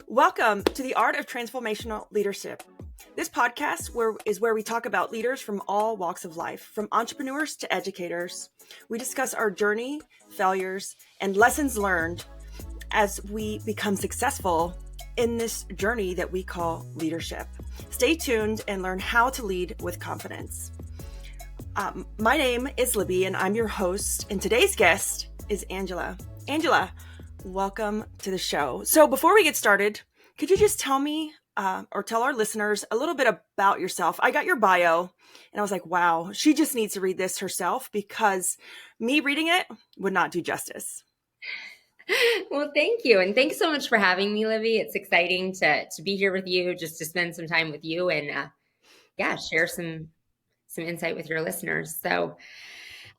Welcome to the Art of Transformational Leadership. This podcast is where we talk about leaders from all walks of life, from entrepreneurs to educators. We discuss our journey, failures, and lessons learned as we become successful in this journey that we call leadership. Stay tuned and learn how to lead with confidence. My name is Libby, and I'm your host, and today's guest is Angela. Angela, welcome to the show. So before we get started, could you just tell me or tell our listeners a little bit about yourself? I got your bio and I was like, wow, she just needs to read this herself because me reading it would not do justice. Well, thank you. And thanks so much for having me, Libby. It's exciting to be here with you, just to spend some time with you and share some insight with your listeners. So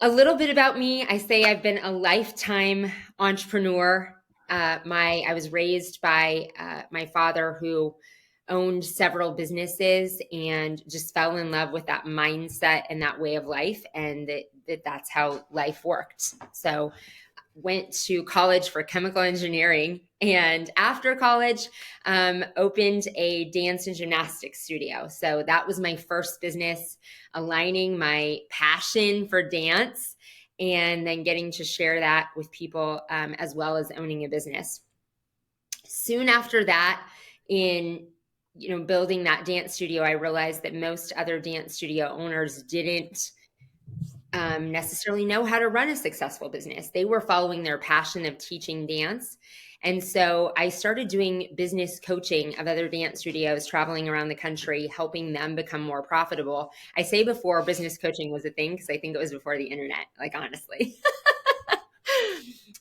a little bit about me. I say I've been a lifetime entrepreneur. I was raised by my father, who owned several businesses and just fell in love with that mindset and that way of life, and that's how life worked. So went to college for chemical engineering, and after college opened a dance and gymnastics studio. So that was my first business, aligning my passion for dance and then getting to share that with people, as well as owning a business. Soon after that, in building that dance studio, I realized that most other dance studio owners didn't necessarily know how to run a successful business. They were following their passion of teaching dance. And so I started doing business coaching of other dance studios, traveling around the country, helping them become more profitable. I say before business coaching was a thing because I think it was before the internet, like honestly.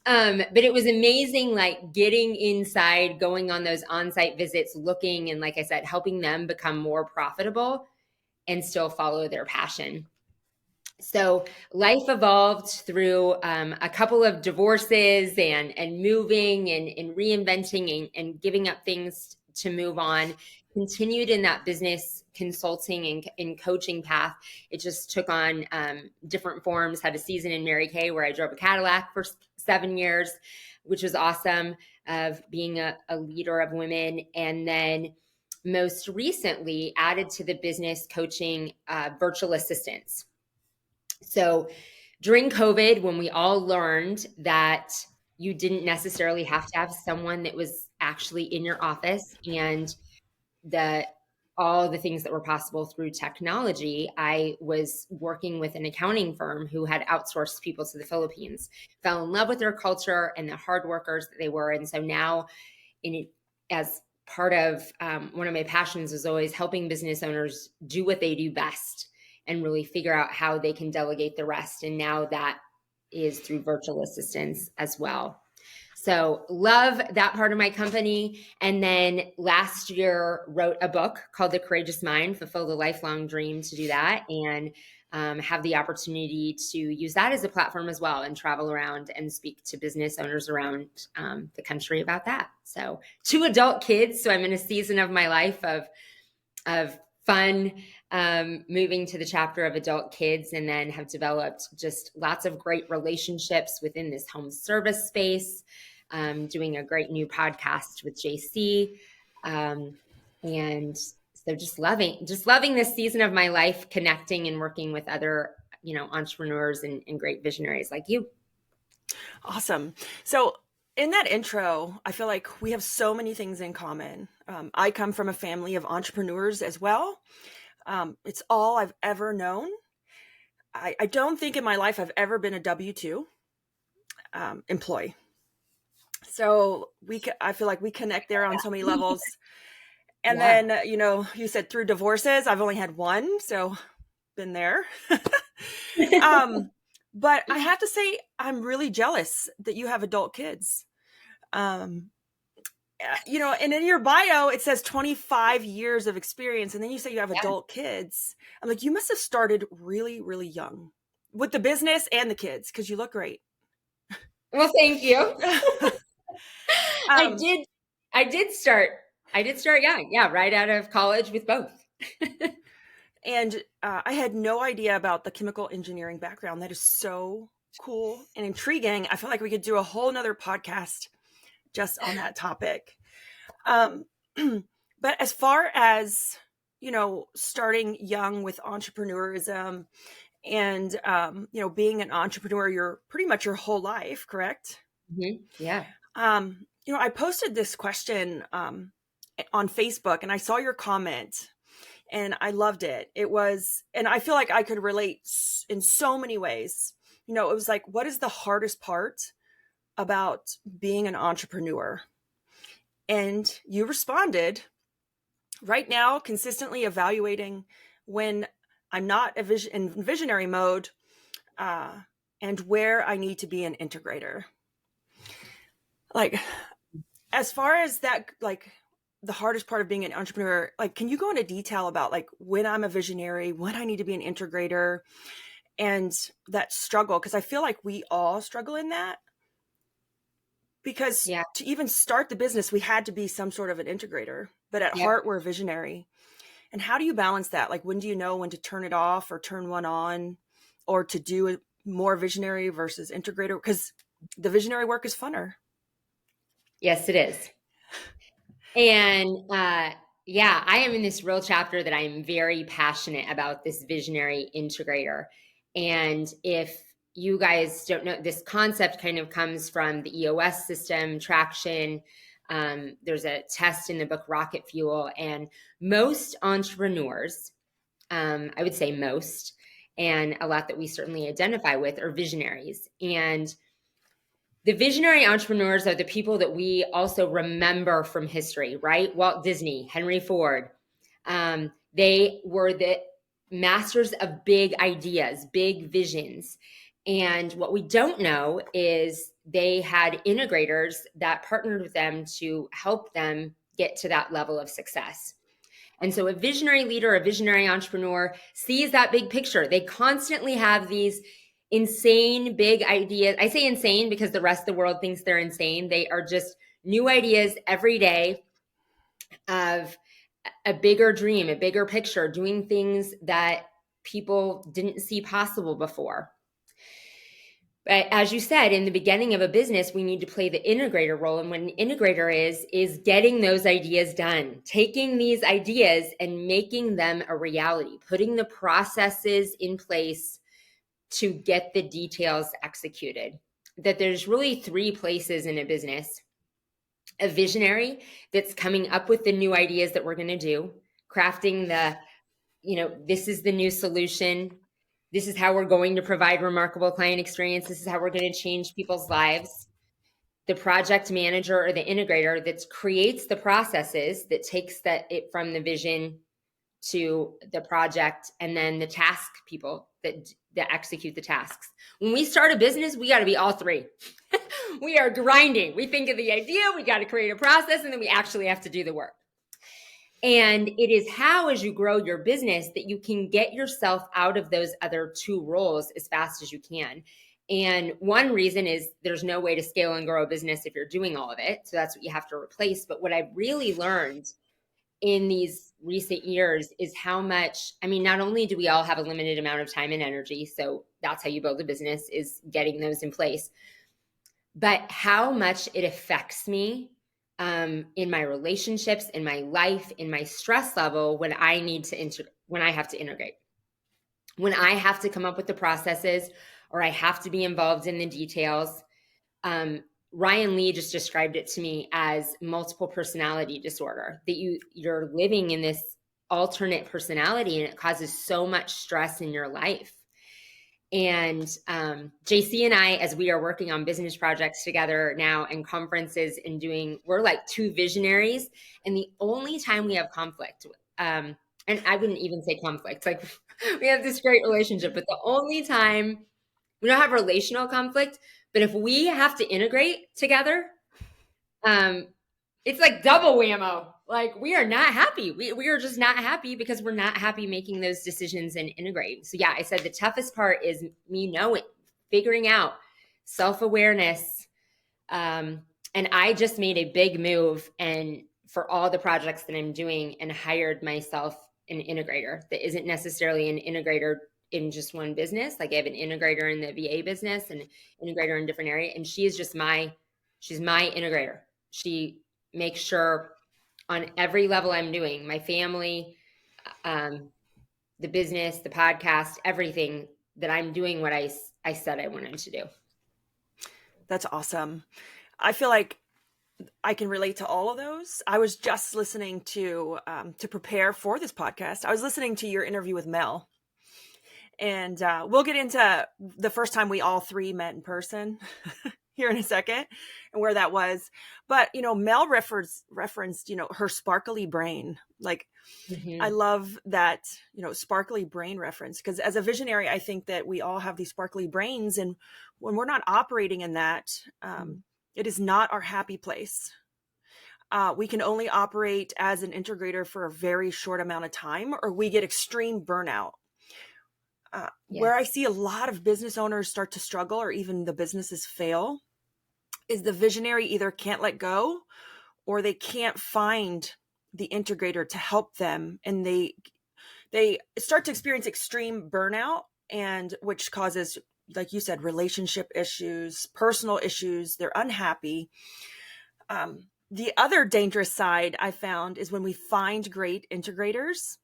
But it was amazing, like getting inside, going on those on-site visits, looking, and like I said, helping them become more profitable and still follow their passion. So life evolved through a couple of divorces and moving and reinventing and giving up things to move on. Continued in that business consulting and coaching path. It just took on different forms. Had a season in Mary Kay where I drove a Cadillac for 7 years, which was awesome, of being a leader of women. And then most recently added to the business coaching virtual assistants. So during COVID, when we all learned that you didn't necessarily have to have someone that was actually in your office, and all the things that were possible through technology, I was working with an accounting firm who had outsourced people to the Philippines, fell in love with their culture and the hard workers that they were. And so now, as part of one of my passions is always helping business owners do what they do best and really figure out how they can delegate the rest. And now that is through virtual assistants as well. So love that part of my company. And then last year wrote a book called The Courageous Mind, fulfilled a lifelong dream to do that, and have the opportunity to use that as a platform as well and travel around and speak to business owners around the country about that. So 2 adult kids. So I'm in a season of my life of fun, moving to the chapter of adult kids, and then have developed just lots of great relationships within this home service space, doing a great new podcast with JC. And so just loving this season of my life, connecting and working with other, entrepreneurs and great visionaries like you. Awesome. So in that intro, I feel like we have so many things in common. I come from a family of entrepreneurs as well. It's all I've ever known. I don't think in my life I've ever been a W-2 employee. So I feel like we connect there on so many levels. And then, you said through divorces, I've only had one, so been there. But I have to say, I'm really jealous that you have adult kids. And in your bio, it says 25 years of experience. And then you say you have adult kids. I'm like, you must have started really, really young with the business and the kids, because you look great. Well, thank you. I did start young. Yeah. Right out of college with both. And I had no idea about the chemical engineering background. That is so cool and intriguing. I feel like we could do a whole nother podcast just on that topic. Um, but as far as, starting young with entrepreneurism and, being an entrepreneur, you're pretty much your whole life, correct? Yeah. I posted this question on Facebook and I saw your comment and I loved it. It was, and I feel like I could relate in so many ways. It was like, what is the hardest part about being an entrepreneur? And you responded, right now, consistently evaluating when I'm not in visionary mode, uh, and where I need to be an integrator. Like, as far as that, like, the hardest part of being an entrepreneur, like, can you go into detail about like when I'm a visionary, when I need to be an integrator, and that struggle? Because I feel like we all struggle in that, because Yeah. to even start the business, we had to be some sort of an integrator, but at Yep. heart, we're a visionary. And how do you balance that? Like, when do you know when to turn it off or turn one on, or to do a more visionary versus integrator? Because the visionary work is funner. Yes, it is. And yeah, I am in this real chapter that I'm very passionate about, this visionary integrator. And if you guys don't know, this concept kind of comes from the EOS system, traction. There's a test in the book Rocket Fuel, and most entrepreneurs, I would say most, and a lot that we certainly identify with, are visionaries. And the visionary entrepreneurs are the people that we also remember from history, right? Walt Disney, Henry Ford. They were the masters of big ideas, big visions. And what we don't know is they had integrators that partnered with them to help them get to that level of success. And so a visionary leader, a visionary entrepreneur sees that big picture. They constantly have these insane big ideas. I say insane because the rest of the world thinks they're insane. They are just new ideas every day of a bigger dream, a bigger picture, doing things that people didn't see possible before. But as you said, in the beginning of a business, we need to play the integrator role. And what an integrator is getting those ideas done, taking these ideas and making them a reality, putting the processes in place to get the details executed. That there's really three places in a business: a visionary that's coming up with the new ideas that we're going to do, crafting this is the new solution. This is how we're going to provide remarkable client experience. This is how we're going to change people's lives. The project manager or the integrator that creates the processes, that takes it from the vision to the project, and then the task people that execute the tasks. When we start a business, we got to be all three. We are grinding. We think of the idea, we got to create a process, and then we actually have to do the work. And it is how, as you grow your business, that you can get yourself out of those other two roles as fast as you can. And one reason is there's no way to scale and grow a business if you're doing all of it. So that's what you have to replace. But what I've really learned in these recent years is how much, not only do we all have a limited amount of time and energy, so that's how you build a business, is getting those in place, but how much it affects me in my relationships, in my life, in my stress level when I need to when I have to integrate, when I have to come up with the processes, or I have to be involved in the details. Ryan Lee just described it to me as multiple personality disorder, that you're living in this alternate personality and it causes so much stress in your life. And JC and I, as we are working on business projects together now and conferences and we're like two visionaries. And the only time we have conflict, and I wouldn't even say conflict, like we have this great relationship, but the only time we don't have relational conflict, but if we have to integrate together, it's like double whammo. Like, we are not happy. We are just not happy because we're not happy making those decisions and integrating. So yeah, I said the toughest part is me figuring out self-awareness. And I just made a big move and for all the projects that I'm doing, and hired myself an integrator that isn't necessarily an integrator in just one business. Like, I have an integrator in the VA business and integrator in different area. And she's my integrator. She makes sure on every level I'm doing, my family, the business, the podcast, everything, that I'm doing what I said I wanted to do. That's awesome. I feel like I can relate to all of those. I was just listening to prepare for this podcast. I was listening to your interview with Mel, and we'll get into the first time we all three met in person here in a second and where that was. But, Mel referenced, her sparkly brain. Like, I love that, sparkly brain reference, because as a visionary, I think that we all have these sparkly brains. And when we're not operating in that, it is not our happy place. We can only operate as an integrator for a very short amount of time, or we get extreme burnout. Where I see a lot of business owners start to struggle, or even the businesses fail, is the visionary either can't let go, or they can't find the integrator to help them, and they start to experience extreme burnout, and which causes, like you said, relationship issues, personal issues. They're unhappy. The other dangerous side I found is when we find great integrators.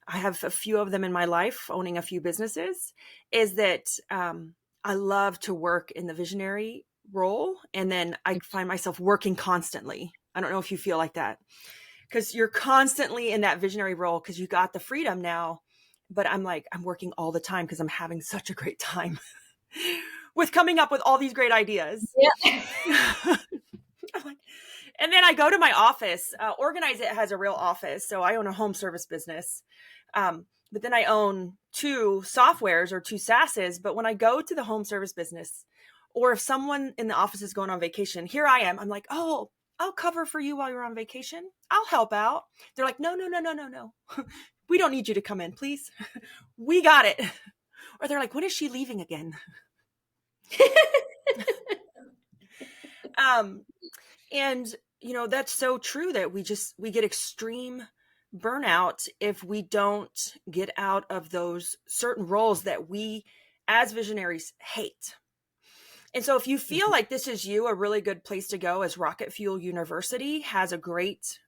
I have a few of them in my life, owning a few businesses, is that I love to work in the visionary role, and then I find myself working constantly. I don't know if you feel like that, because you're constantly in that visionary role because you got the freedom now. But I'm working all the time because I'm having such a great time with coming up with all these great ideas. Yeah. And then I go to my office. Organize It has a real office. So I own a home service business. But then I own 2 softwares or 2 SaaSes. But when I go to the home service business, or if someone in the office is going on vacation, here I am. I'm like, oh, I'll cover for you while you're on vacation. I'll help out. They're like, no. We don't need you to come in, please. We got it. Or they're like, when is she leaving again? And that's so true, that we get extreme burnout if we don't get out of those certain roles that we as visionaries hate. And so if you feel like this is you, a really good place to go is Rocket Fuel University has a great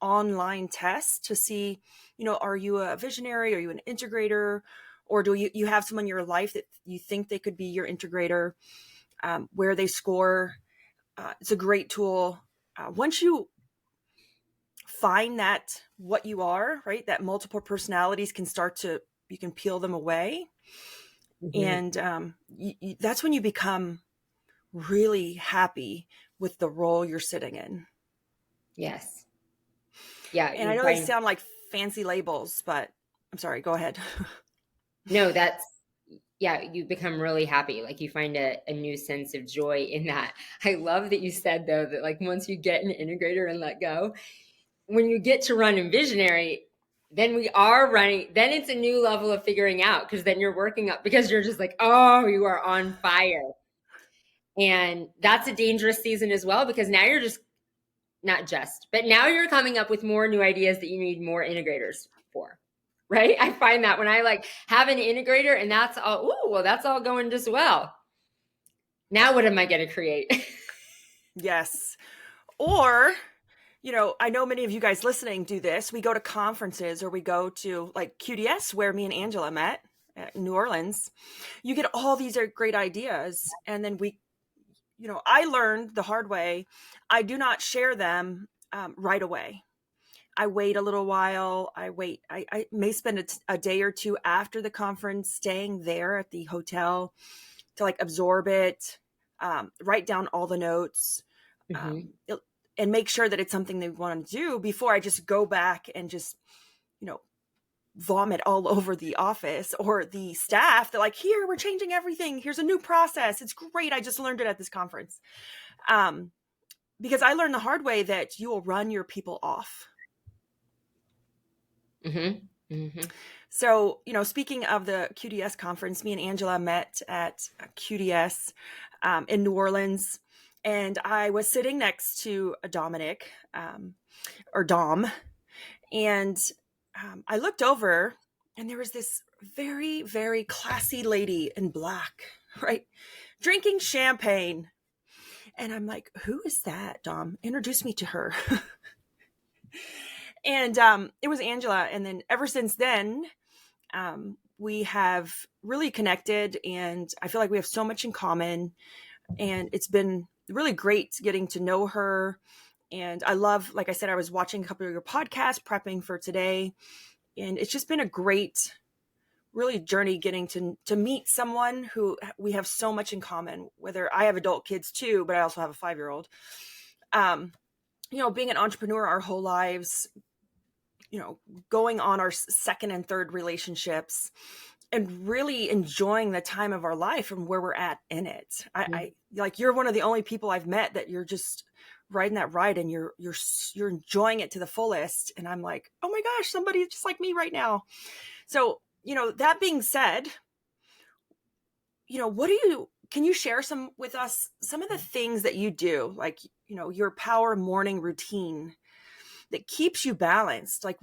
online test to see, are you a visionary? Are you an integrator? Or do you have someone in your life that you think they could be your integrator? Where they score. It's a great tool. Once you find that what you are, right, that multiple personalities you can peel them away. And that's when you become really happy with the role you're sitting in. Yes. Yeah. And I know they sound like fancy labels, but I'm sorry, go ahead. No, you become really happy. Like you find a new sense of joy in that. I love that you said, though, that like once you get an integrator and let go, when you get to run in visionary, then we are running, then it's a new level of figuring out, because then you're working up, because you're just like, oh, you are on fire. And that's a dangerous season as well, because now you're but now you're coming up with more new ideas that you need more integrators for. Right? I find that when I like have an integrator and that's all going just well. Now what am I going to create? Yes. Or, I know many of you guys listening do this. We go to conferences, or we go to like QDS, where me and Angela met at New Orleans. You get all these great ideas. And then I learned the hard way. I do not share them right away. I wait a little while. I may spend a day or 2 after the conference, staying there at the hotel to like absorb it, write down all the notes, and make sure that it's something they want to do before I just go back and just, vomit all over the office or the staff. They're like, here, we're changing everything. Here's a new process. It's great. I just learned it at this conference. Because I learned the hard way that you will run your people off. So, speaking of the QDS conference, me and Angela met at QDS in New Orleans, and I was sitting next to Dominic, or Dom, and I looked over, and there was this very, very classy lady in black, right, drinking champagne. And I'm like, who is that, Dom? Introduce me to her. And it was Angela. And then ever since then, we have really connected, and I feel like we have so much in common. And it's been really great getting to know her. And I love, like I said, I was watching a couple of your podcasts prepping for today, and it's just been a great, really journey getting to meet someone who we have so much in common. Whether I have adult kids too, but I also have a 5-year-old. Being an entrepreneur our whole lives, going on our second and third relationships, and really enjoying the time of our life and where we're at in it. I like, you're one of the only people I've met that you're just riding that ride, and you're enjoying it to the fullest. And I'm like, oh my gosh, somebody just like me right now. So, that being said, can you share with us some of the things that you do, like, your power morning routine that keeps you balanced? Like,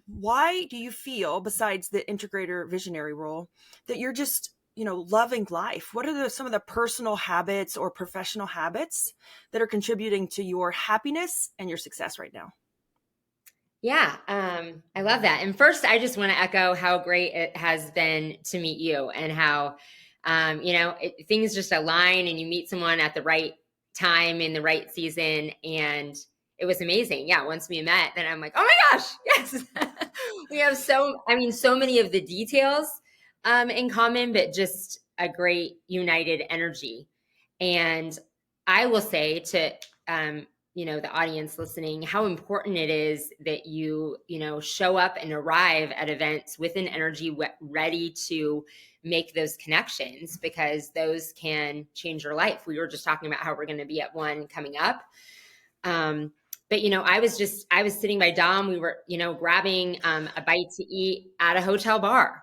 why do you feel, besides the integrator visionary role, that you're just, loving life? What are some of the personal habits or professional habits that are contributing to your happiness and your success right now? Yeah, I love that. And first, I just want to echo how great it has been to meet you, and how, things just align and you meet someone at the right time in the right season. And it was amazing. Yeah. Once we met, then I'm like, oh my gosh, yes. We have so many of the details in common, but just a great united energy. And I will say to, the audience listening, how important it is that you show up and arrive at events with an energy ready to make those connections, because those can change your life. We were just talking about how we're going to be at one coming up. But I was sitting by Dom. We were, grabbing a bite to eat at a hotel bar.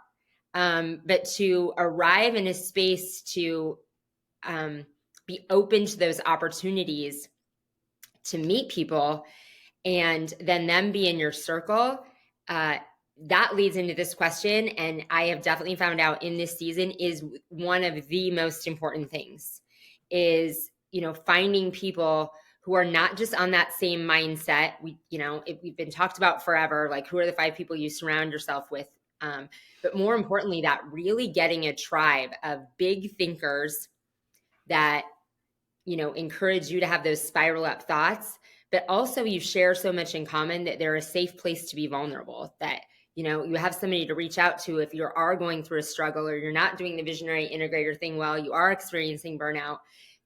But to arrive in a space to be open to those opportunities to meet people, and then them be in your circle, that leads into this question. And I have definitely found out in this season is one of the most important things is, finding people who are not just on that same mindset. We've been talked about forever, like, who are the 5 people you surround yourself with? But more importantly, that really getting a tribe of big thinkers that, encourage you to have those spiral up thoughts, but also you share so much in common that they're a safe place to be vulnerable, that, you have somebody to reach out to if you are going through a struggle, or you're not doing the visionary integrator thing well, you are experiencing burnout,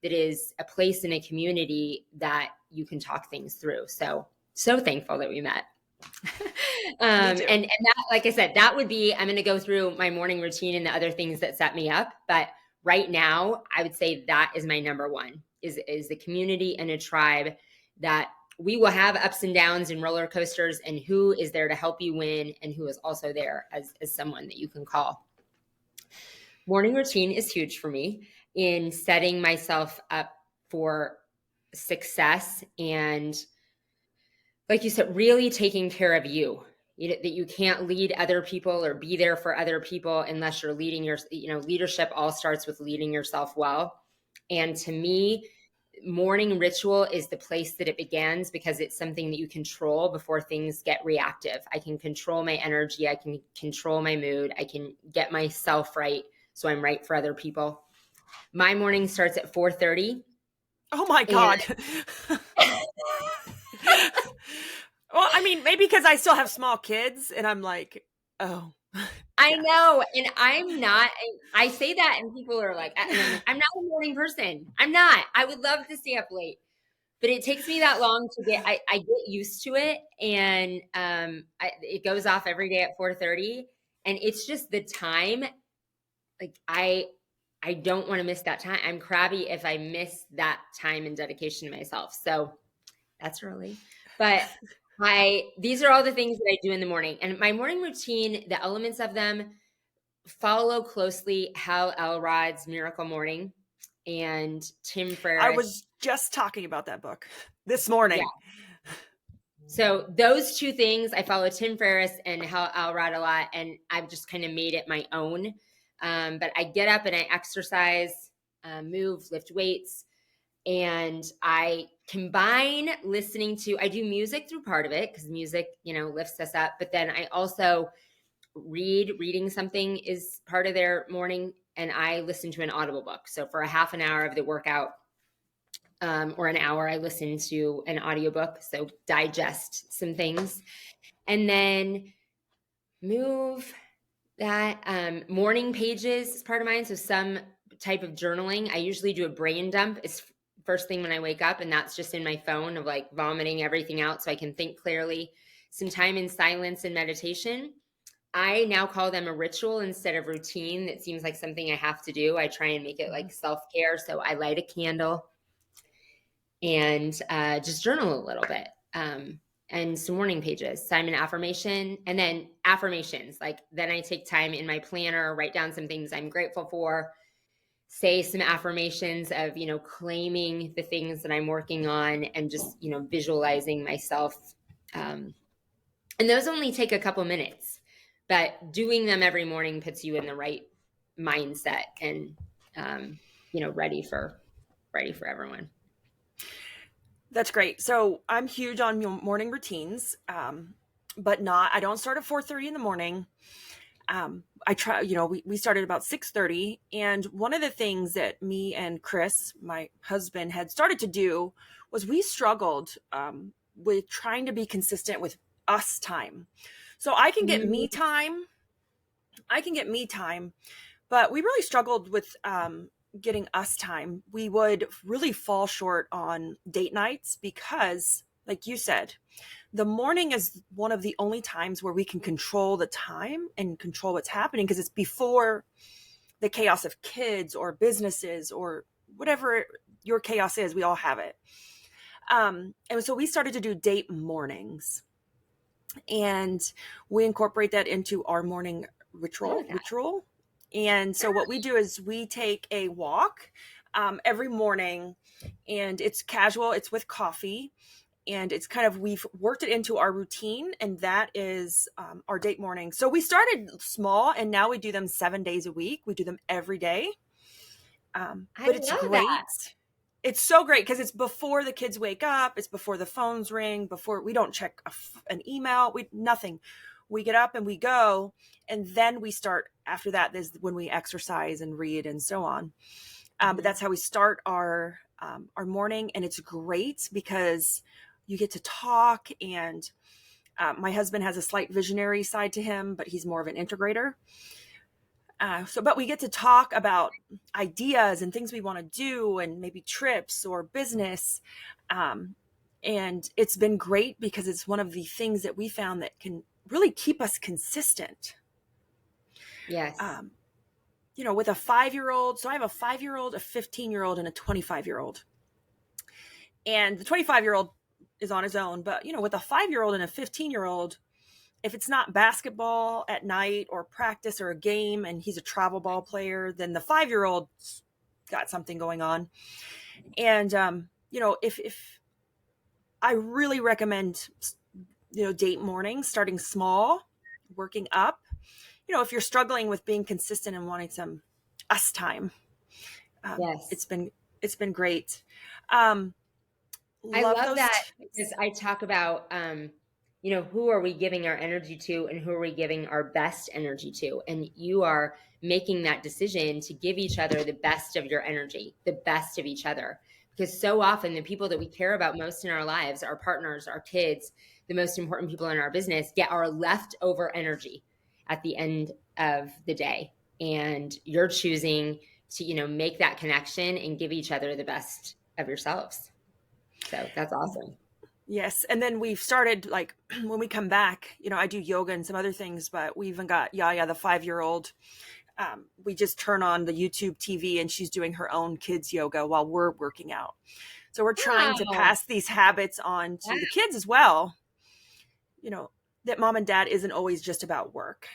that is a place in a community that you can talk things through. So thankful that we met. And that, like I said, that would be, I'm going to go through my morning routine and the other things that set me up. But right now, I would say that is my number one, is the community and a tribe that we will have ups and downs and roller coasters, and who is there to help you win, and who is also there as someone that you can call. Morning routine is huge for me in setting myself up for success, and, like you said, really taking care of you. That you can't lead other people or be there for other people unless you're leading your, leadership all starts with leading yourself well. And to me, morning ritual is the place that it begins, because it's something that you control before things get reactive. I can control my energy. I can control my mood. I can get myself right, so I'm right for other people. My morning starts at 4:30. Oh my God. Well, I mean, maybe because I still have small kids, and I'm like, oh. I know. And I say that, and people are like, I'm not a morning person. I'm not. I would love to stay up late, but it takes me that long to I get used to it. And it goes off every day at 4:30. And it's just the time. Like, I don't want to miss that time. I'm crabby if I miss that time and dedication to myself. So that's early. But these are all the things that I do in the morning. And my morning routine, the elements of them follow closely Hal Elrod's Miracle Morning and Tim Ferriss. I was just talking about that book this morning. Yeah. So those two things, I follow Tim Ferriss and Hal Elrod a lot, and I've just kind of made it my own. But I get up and I exercise, move, lift weights, and I combine listening to, I do music through part of it because music, lifts us up. But then I also reading something is part of their morning, and I listen to an Audible book. So for a half an hour of the workout, or an hour, I listen to an audiobook. So digest some things, and then move that. Morning pages is part of mine. So some type of journaling. I usually do a brain dump. It's first thing when I wake up, and that's just in my phone of like vomiting everything out so I can think clearly. Some time in silence and meditation. I now call them a ritual instead of routine. It seems like something I have to do. I try and make it like self-care. So I light a candle and just journal a little bit. And some morning pages, time and affirmation, and then affirmations. Like then I take time in my planner, write down some things I'm grateful for, say some affirmations of, claiming the things that I'm working on, and just, visualizing myself. And those only take a couple minutes, but doing them every morning puts you in the right mindset and, ready for everyone. That's great. So I'm huge on morning routines, but I don't start at 4:30 in the morning. I try, we started about 6:30. And one of the things that me and Chris, my husband, had started to do was we struggled with trying to be consistent with us time. So I can get me time. But we really struggled with getting us time. We would really fall short on date nights because, like you said, the morning is one of the only times where we can control the time and control what's happening, because it's before the chaos of kids or businesses or whatever your chaos is. We all have it. And so we started to do date mornings, and we incorporate that into our morning ritual. And so what we do is we take a walk every morning, and it's casual. It's with coffee, and it's kind of, we've worked it into our routine, and that is our date morning. So we started small, and now we do them 7 days a week. We do them every day. But it's great. It's so great because it's before the kids wake up. It's before the phones ring, before we don't check an email, nothing. We get up and we go, and then we start after that. Is when we exercise and read and so on. But that's how we start our morning, and it's great because you get to talk. And my husband has a slight visionary side to him, but he's more of an integrator. But we get to talk about ideas and things we want to do, and maybe trips or business. And it's been great because it's one of the things that we found that can really keep us consistent. Yes. With a 5-year-old. So I have a 5-year-old, a 15-year-old, and a 25-year-old. And the 25-year-old is on his own. But, with a 5-year-old and a 15-year-old, if it's not basketball at night or practice or a game, and he's a travel ball player, then the 5-year-old's got something going on. And, if I really recommend, date morning, starting small, working up. If you're struggling with being consistent and wanting some us time, yes, it's been great. I love that because I talk about, who are we giving our energy to, and who are we giving our best energy to? And you are making that decision to give each other the best of your energy, the best of each other. Because so often the people that we care about most in our lives, our partners, our kids, the most important people in our business, get our leftover energy at the end of the day. And you're choosing to, make that connection and give each other the best of yourselves. So that's awesome. Yes. And then we've started, like, when we come back, I do yoga and some other things, but we even got Yaya, the 5-year-old. We just turn on the YouTube TV, and she's doing her own kids yoga while we're working out. So we're trying to pass these habits on to the kids as well. That mom and dad isn't always just about work,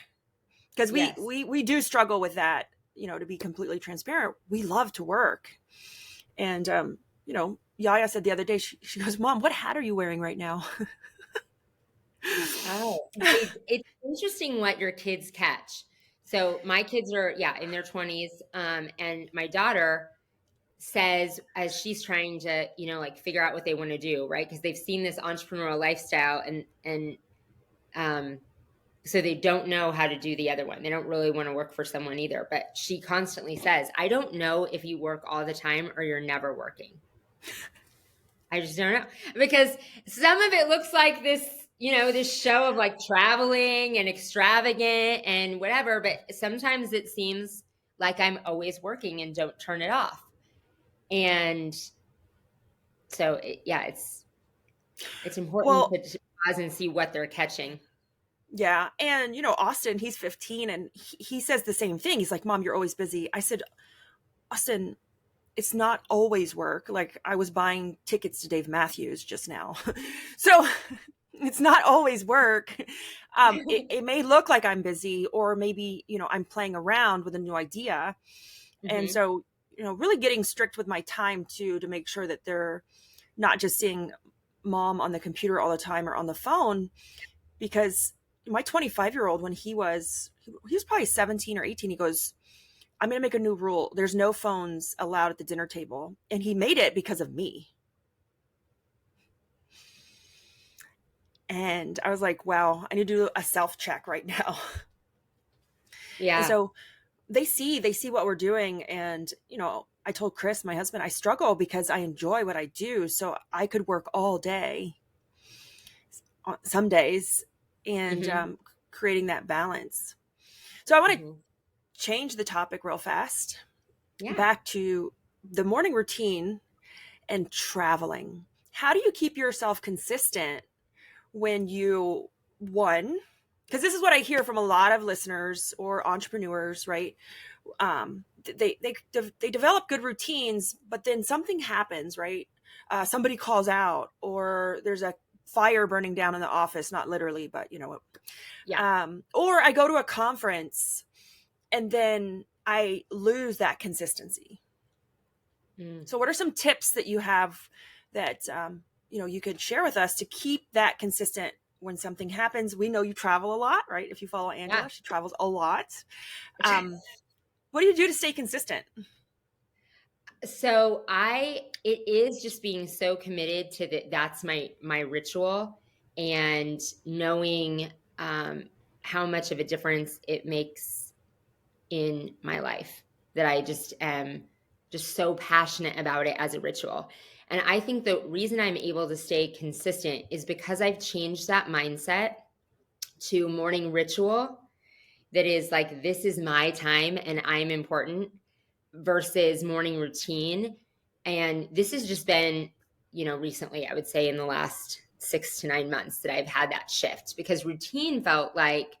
because we do struggle with that. To be completely transparent, we love to work. And, Yaya said the other day, she goes, "Mom, what hat are you wearing right now?" It's interesting what your kids catch. So my kids are, in their 20s. And my daughter says, as she's trying to, like figure out what they want to do, right? Because they've seen this entrepreneurial lifestyle and so they don't know how to do the other one. They don't really want to work for someone either. But she constantly says, I don't know if you work all the time or you're never working. I just don't know. Because some of it looks like this, this show of like traveling and extravagant and whatever. But sometimes it seems like I'm always working and don't turn it off. And so, it's important to pause and see what they're catching. Yeah. And, Austin, he's 15 and he says the same thing. He's like, Mom, you're always busy. I said, Austin, it's not always work. Like I was buying tickets to Dave Matthews just now. So it's not always work. It may look like I'm busy or maybe, I'm playing around with a new idea. Mm-hmm. And so, really getting strict with my time too, to make sure that they're not just seeing Mom on the computer all the time or on the phone, because my 25-year-old, when he was probably 17 or 18, he goes, I'm going to make a new rule. There's no phones allowed at the dinner table. And he made it because of me. And I was like, wow, I need to do a self-check right now. Yeah. And so they see what we're doing. And, I told Chris, my husband, I struggle because I enjoy what I do. So I could work all day some days and creating that balance. So I want to change the topic real fast back to the morning routine and traveling. How do you keep yourself consistent when you, because this is what I hear from a lot of listeners or entrepreneurs, right? They develop good routines, but then something happens, right? Somebody calls out or there's a fire burning down in the office, not literally, but or I go to a conference and then I lose that consistency. So what are some tips that you have that, you could share with us to keep that consistent when something happens? We know you travel a lot, right? If you follow Angela, she travels a lot. What do you do to stay consistent? So it is just being so committed to that. That's my ritual, and knowing how much of a difference it makes in my life, that I just am just so passionate about it as a ritual. And I think the reason I'm able to stay consistent is because I've changed that mindset to morning ritual that is like, this is my time and I'm important, versus morning routine. And this has just been, recently, I would say in the last 6 to 9 months that I've had that shift, because routine felt like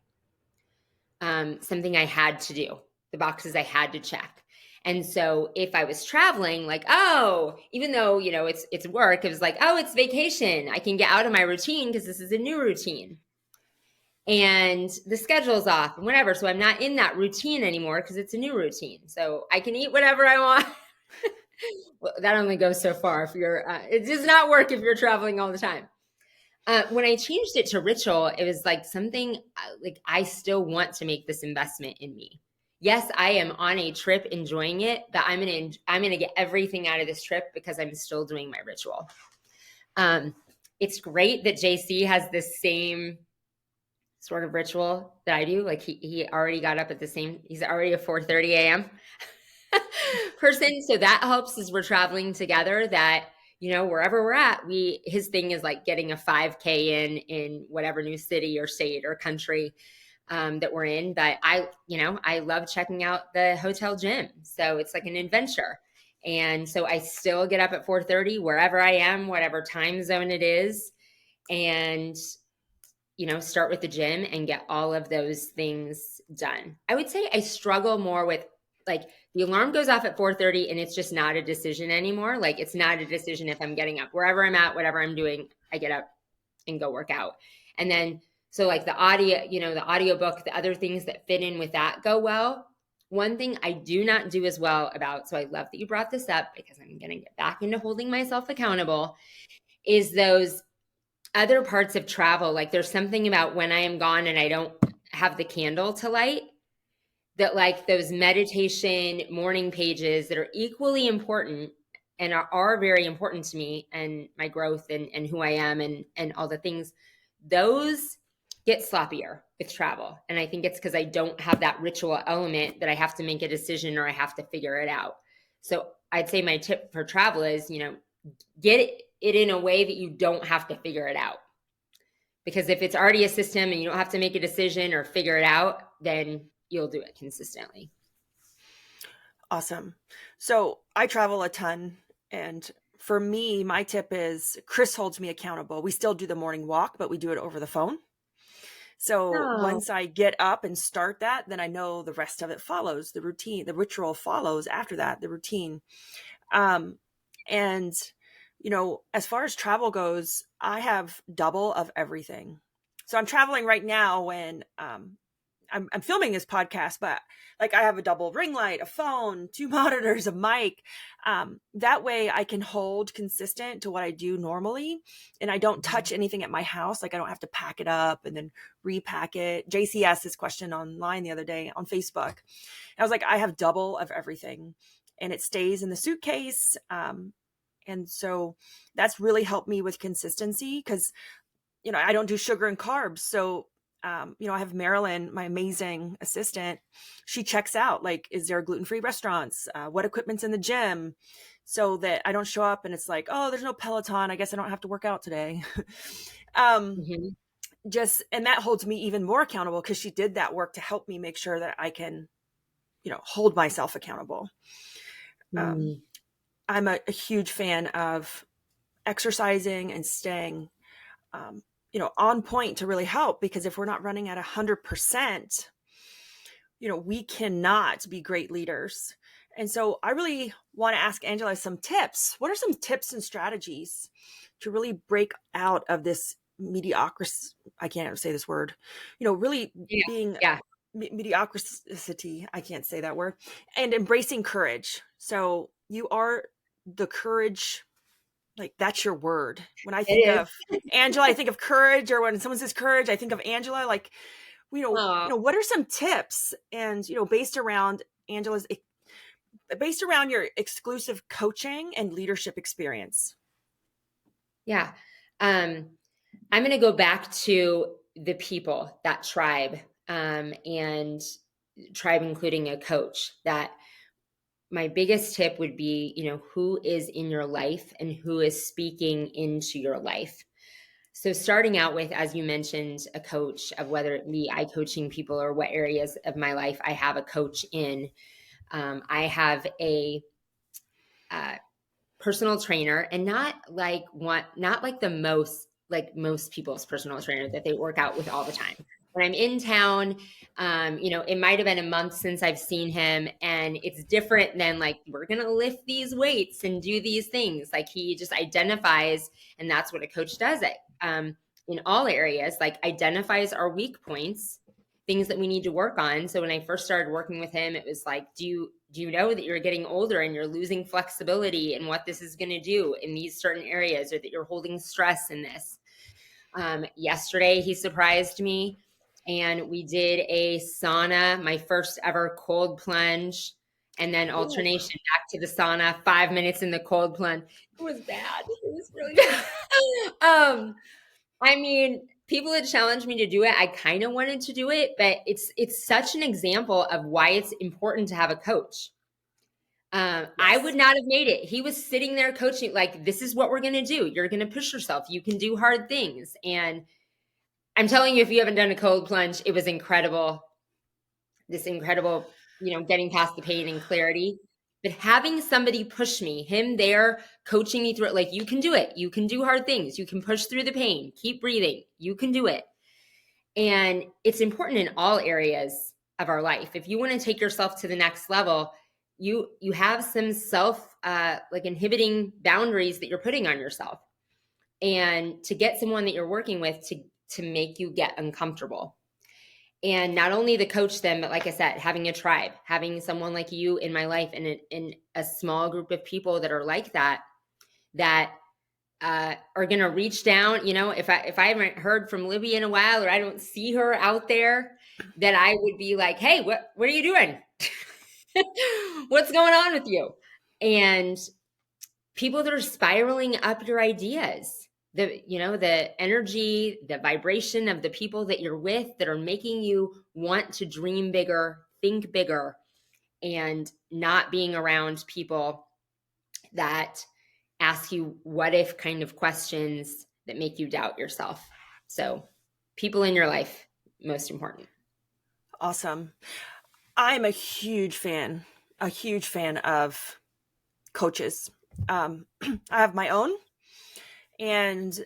something I had to do, the boxes I had to check. And so if I was traveling, like, even though, it's work, it was like, it's vacation. I can get out of my routine because this is a new routine. And the schedule's off and whatever. So I'm not in that routine anymore because it's a new routine. So I can eat whatever I want. Well, that only goes so far. If you're, it does not work if you're traveling all the time. When I changed it to ritual, it was like something like, I still want to make this investment in me. Yes, I am on a trip enjoying it, but I'm gonna get everything out of this trip because I'm still doing my ritual. It's great that JC has this same sort of ritual that I do. Like he already got up at he's already a 4:30 a.m. person. So that helps as we're traveling together, that, wherever we're at, his thing is like getting a 5K in whatever new city or state or country that we're in. But I love checking out the hotel gym. So it's like an adventure. And so I still get up at 4:30 wherever I am, whatever time zone it is. And start with the gym and get all of those things done. I would say I struggle more with, like, the alarm goes off at 4:30 and it's just not a decision anymore. Like, it's not a decision if I'm getting up. Wherever I'm at, whatever I'm doing, I get up and go work out. And then, so like the audio, the audiobook, the other things that fit in with that go well. One thing I do not do as well about, so I love that you brought this up because I'm going to get back into holding myself accountable, is those other parts of travel. Like, there's something about when I am gone and I don't have the candle to light that like those meditation morning pages that are equally important and are very important to me and my growth and who I am and all the things, those get sloppier with travel. And I think it's because I don't have that ritual element that I have to make a decision or I have to figure it out. So I'd say my tip for travel is, get it in a way that you don't have to figure it out. Because if it's already a system and you don't have to make a decision or figure it out, then you'll do it consistently. Awesome. So I travel a ton, and for me, my tip is Chris holds me accountable. We still do the morning walk, but we do it over the phone. So once I get up and start that, then I know the rest of it follows. The routine, the ritual follows after that, the routine. And, as far as travel goes, I have double of everything. So I'm traveling right now when I'm filming this podcast, but like I have a double ring light, a phone, 2 monitors, a mic. That way I can hold consistent to what I do normally. And I don't touch anything at my house. Like I don't have to pack it up and then repack it. JC asked this question online the other day on Facebook. And I was like, I have double of everything and it stays in the suitcase. And so that's really helped me with consistency because, I don't do sugar and carbs. So I have Marilyn, my amazing assistant. She checks out, like, is there gluten-free restaurants? What equipment's in the gym? So that I don't show up and it's like, oh, there's no Peloton. I guess I don't have to work out today. And that holds me even more accountable because she did that work to help me make sure that I can, hold myself accountable. I'm a huge fan of exercising and staying on point to really help, because if we're not running at 100%, we cannot be great leaders. And so I really want to ask Angela some tips. What are some tips and strategies to really break out of this mediocrity? I can't say this word, really being mediocrity. I can't say that word, and embracing courage. So you are the courage. Like that's your word. When I think of Angela, I think of courage, or when someone says courage, I think of Angela. Like, what are some tips and, based around your exclusive coaching and leadership experience? Yeah. I'm going to go back to the people, that tribe, and tribe, including a coach. That my biggest tip would be, who is in your life and who is speaking into your life. So starting out with, as you mentioned, a coach, of whether it be I coaching people or what areas of my life I have a coach in. I have a personal trainer, and not like most people's personal trainer that they work out with all the time. When I'm in town, it might have been a month since I've seen him, and it's different than like, we're going to lift these weights and do these things. Like he just identifies, and that's what a coach does in all areas, like identifies our weak points, things that we need to work on. So when I first started working with him, it was like, do you know that you're getting older and you're losing flexibility and what this is going to do in these certain areas, or that you're holding stress in this? Yesterday, he surprised me and we did a sauna, my first ever cold plunge, and then alternation back to the sauna, 5 minutes in the cold plunge. It was bad. It was really bad. I mean, people had challenged me to do it. I kind of wanted to do it, but it's such an example of why it's important to have a coach. Yes. I would not have made it. He was sitting there coaching, like, this is what we're going to do. You're going to push yourself. You can do hard things. And I'm telling you, if you haven't done a cold plunge, it was incredible. This incredible, getting past the pain and clarity. But having somebody push me, him there coaching me through it, like, you can do it. You can do hard things. You can push through the pain. Keep breathing. You can do it. And it's important in all areas of our life. If you want to take yourself to the next level, you have some self inhibiting boundaries that you're putting on yourself. And to get someone that you're working with to make you get uncomfortable. And not only the coach then, but like I said, having a tribe, having someone like you in my life, and in a small group of people that are like that are going to reach down. If I haven't heard from Libby in a while, or I don't see her out there, that I would be like, hey, what are you doing? What's going on with you? And people that are spiraling up your ideas, the energy, the vibration of the people that you're with that are making you want to dream bigger, think bigger, and not being around people that ask you what if kind of questions that make you doubt yourself. So people in your life, most important. Awesome. I'm a huge fan of coaches. I have my own, and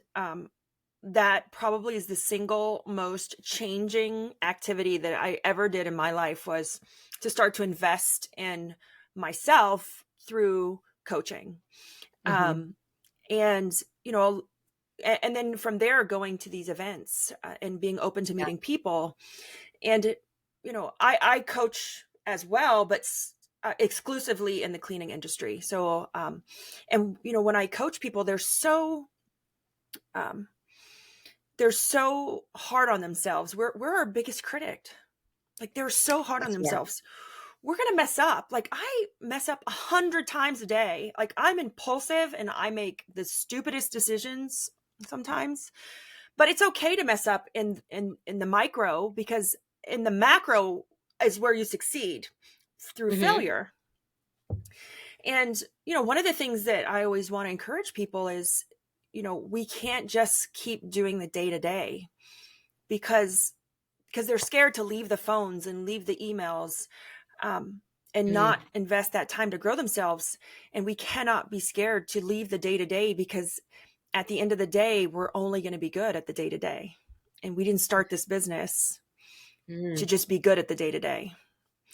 that probably is the single most changing activity that I ever did in my life, was to start to invest in myself through coaching. Mm-hmm. And, you know, and then from there going to these events and being open to Yeah. meeting people. And, I coach as well, but exclusively in the cleaning industry. So, and, when I coach people, um, they're so hard on themselves. We're our biggest critic. Like, they're so hard on Yes, you are. themselves. We're going to mess up. Like, I mess up 100 times a day. Like, I'm impulsive and I make the stupidest decisions sometimes, but it's okay to mess up in the micro, because in the macro is where you succeed through Mm-hmm. failure. And, one of the things that I always want to encourage people is, we can't just keep doing the day to day, because they're scared to leave the phones and leave the emails, and Mm. not invest that time to grow themselves. And we cannot be scared to leave the day to day, because at the end of the day, we're only going to be good at the day to day. And we didn't start this business to Mm. just be good at the day to day.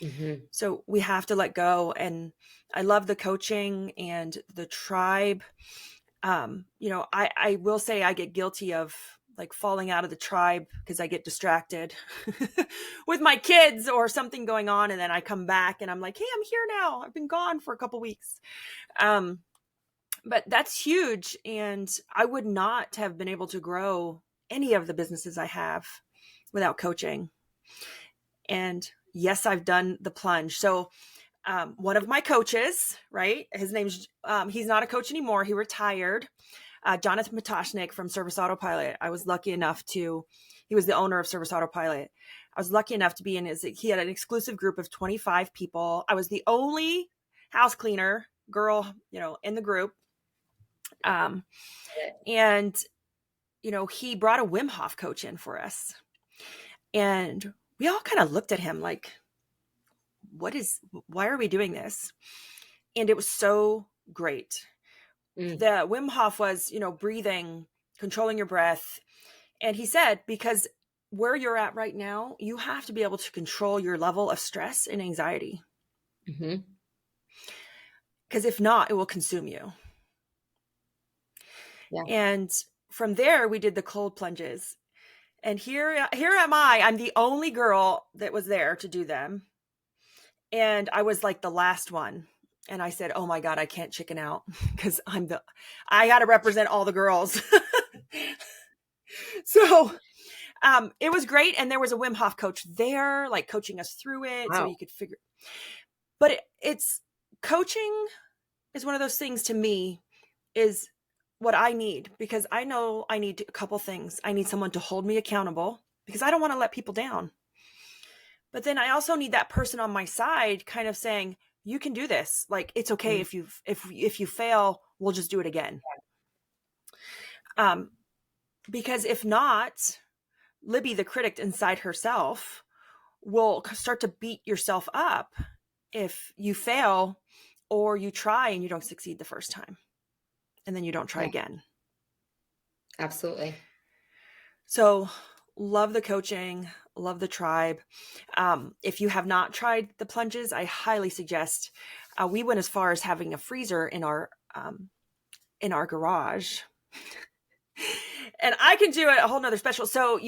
Mm-hmm. So we have to let go. And I love the coaching and the tribe. I will say I get guilty of like falling out of the tribe because I get distracted with my kids or something going on. And then I come back and I'm like, hey, I'm here now. I've been gone for a couple weeks. Um, but that's huge. And I would not have been able to grow any of the businesses I have without coaching. And yes, I've done the plunge. So one of my coaches, right? His name's, he's not a coach anymore. He retired. Jonathan Matoshnik from Service Autopilot. I was lucky enough he was the owner of Service Autopilot. I was lucky enough to be he had an exclusive group of 25 people. I was the only house cleaner girl, in the group. Um, and, he brought a Wim Hof coach in for us. And we all kind of looked at him like, why are we doing this? And it was so great. Mm. The Wim Hof was, breathing, controlling your breath. And he said, because where you're at right now, you have to be able to control your level of stress and anxiety. Mm-hmm. Because if not, it will consume you. Yeah. And from there, we did the cold plunges. And here am I. I'm the only girl that was there to do them. And I was like the last one. And I said, oh my God, I can't chicken out because I got to represent all the girls. So it was great. And there was a Wim Hof coach there, like coaching us through it. So Wow. you could figure, but it's coaching is one of those things to me is what I need, because I know I need a couple things. I need someone to hold me accountable because I don't want to let people down. But then I also need that person on my side kind of saying, you can do this. Like, it's okay Mm. if you fail, we'll just do it again. Because if not, Libby, the critic inside herself, will start to beat yourself up if you fail or you try and you don't succeed the first time. And then you don't try Yeah, again. absolutely. So love the coaching, love the tribe. If you have not tried the plunges, I highly suggest. We went as far as having a freezer in our garage. And I can do a whole nother special. So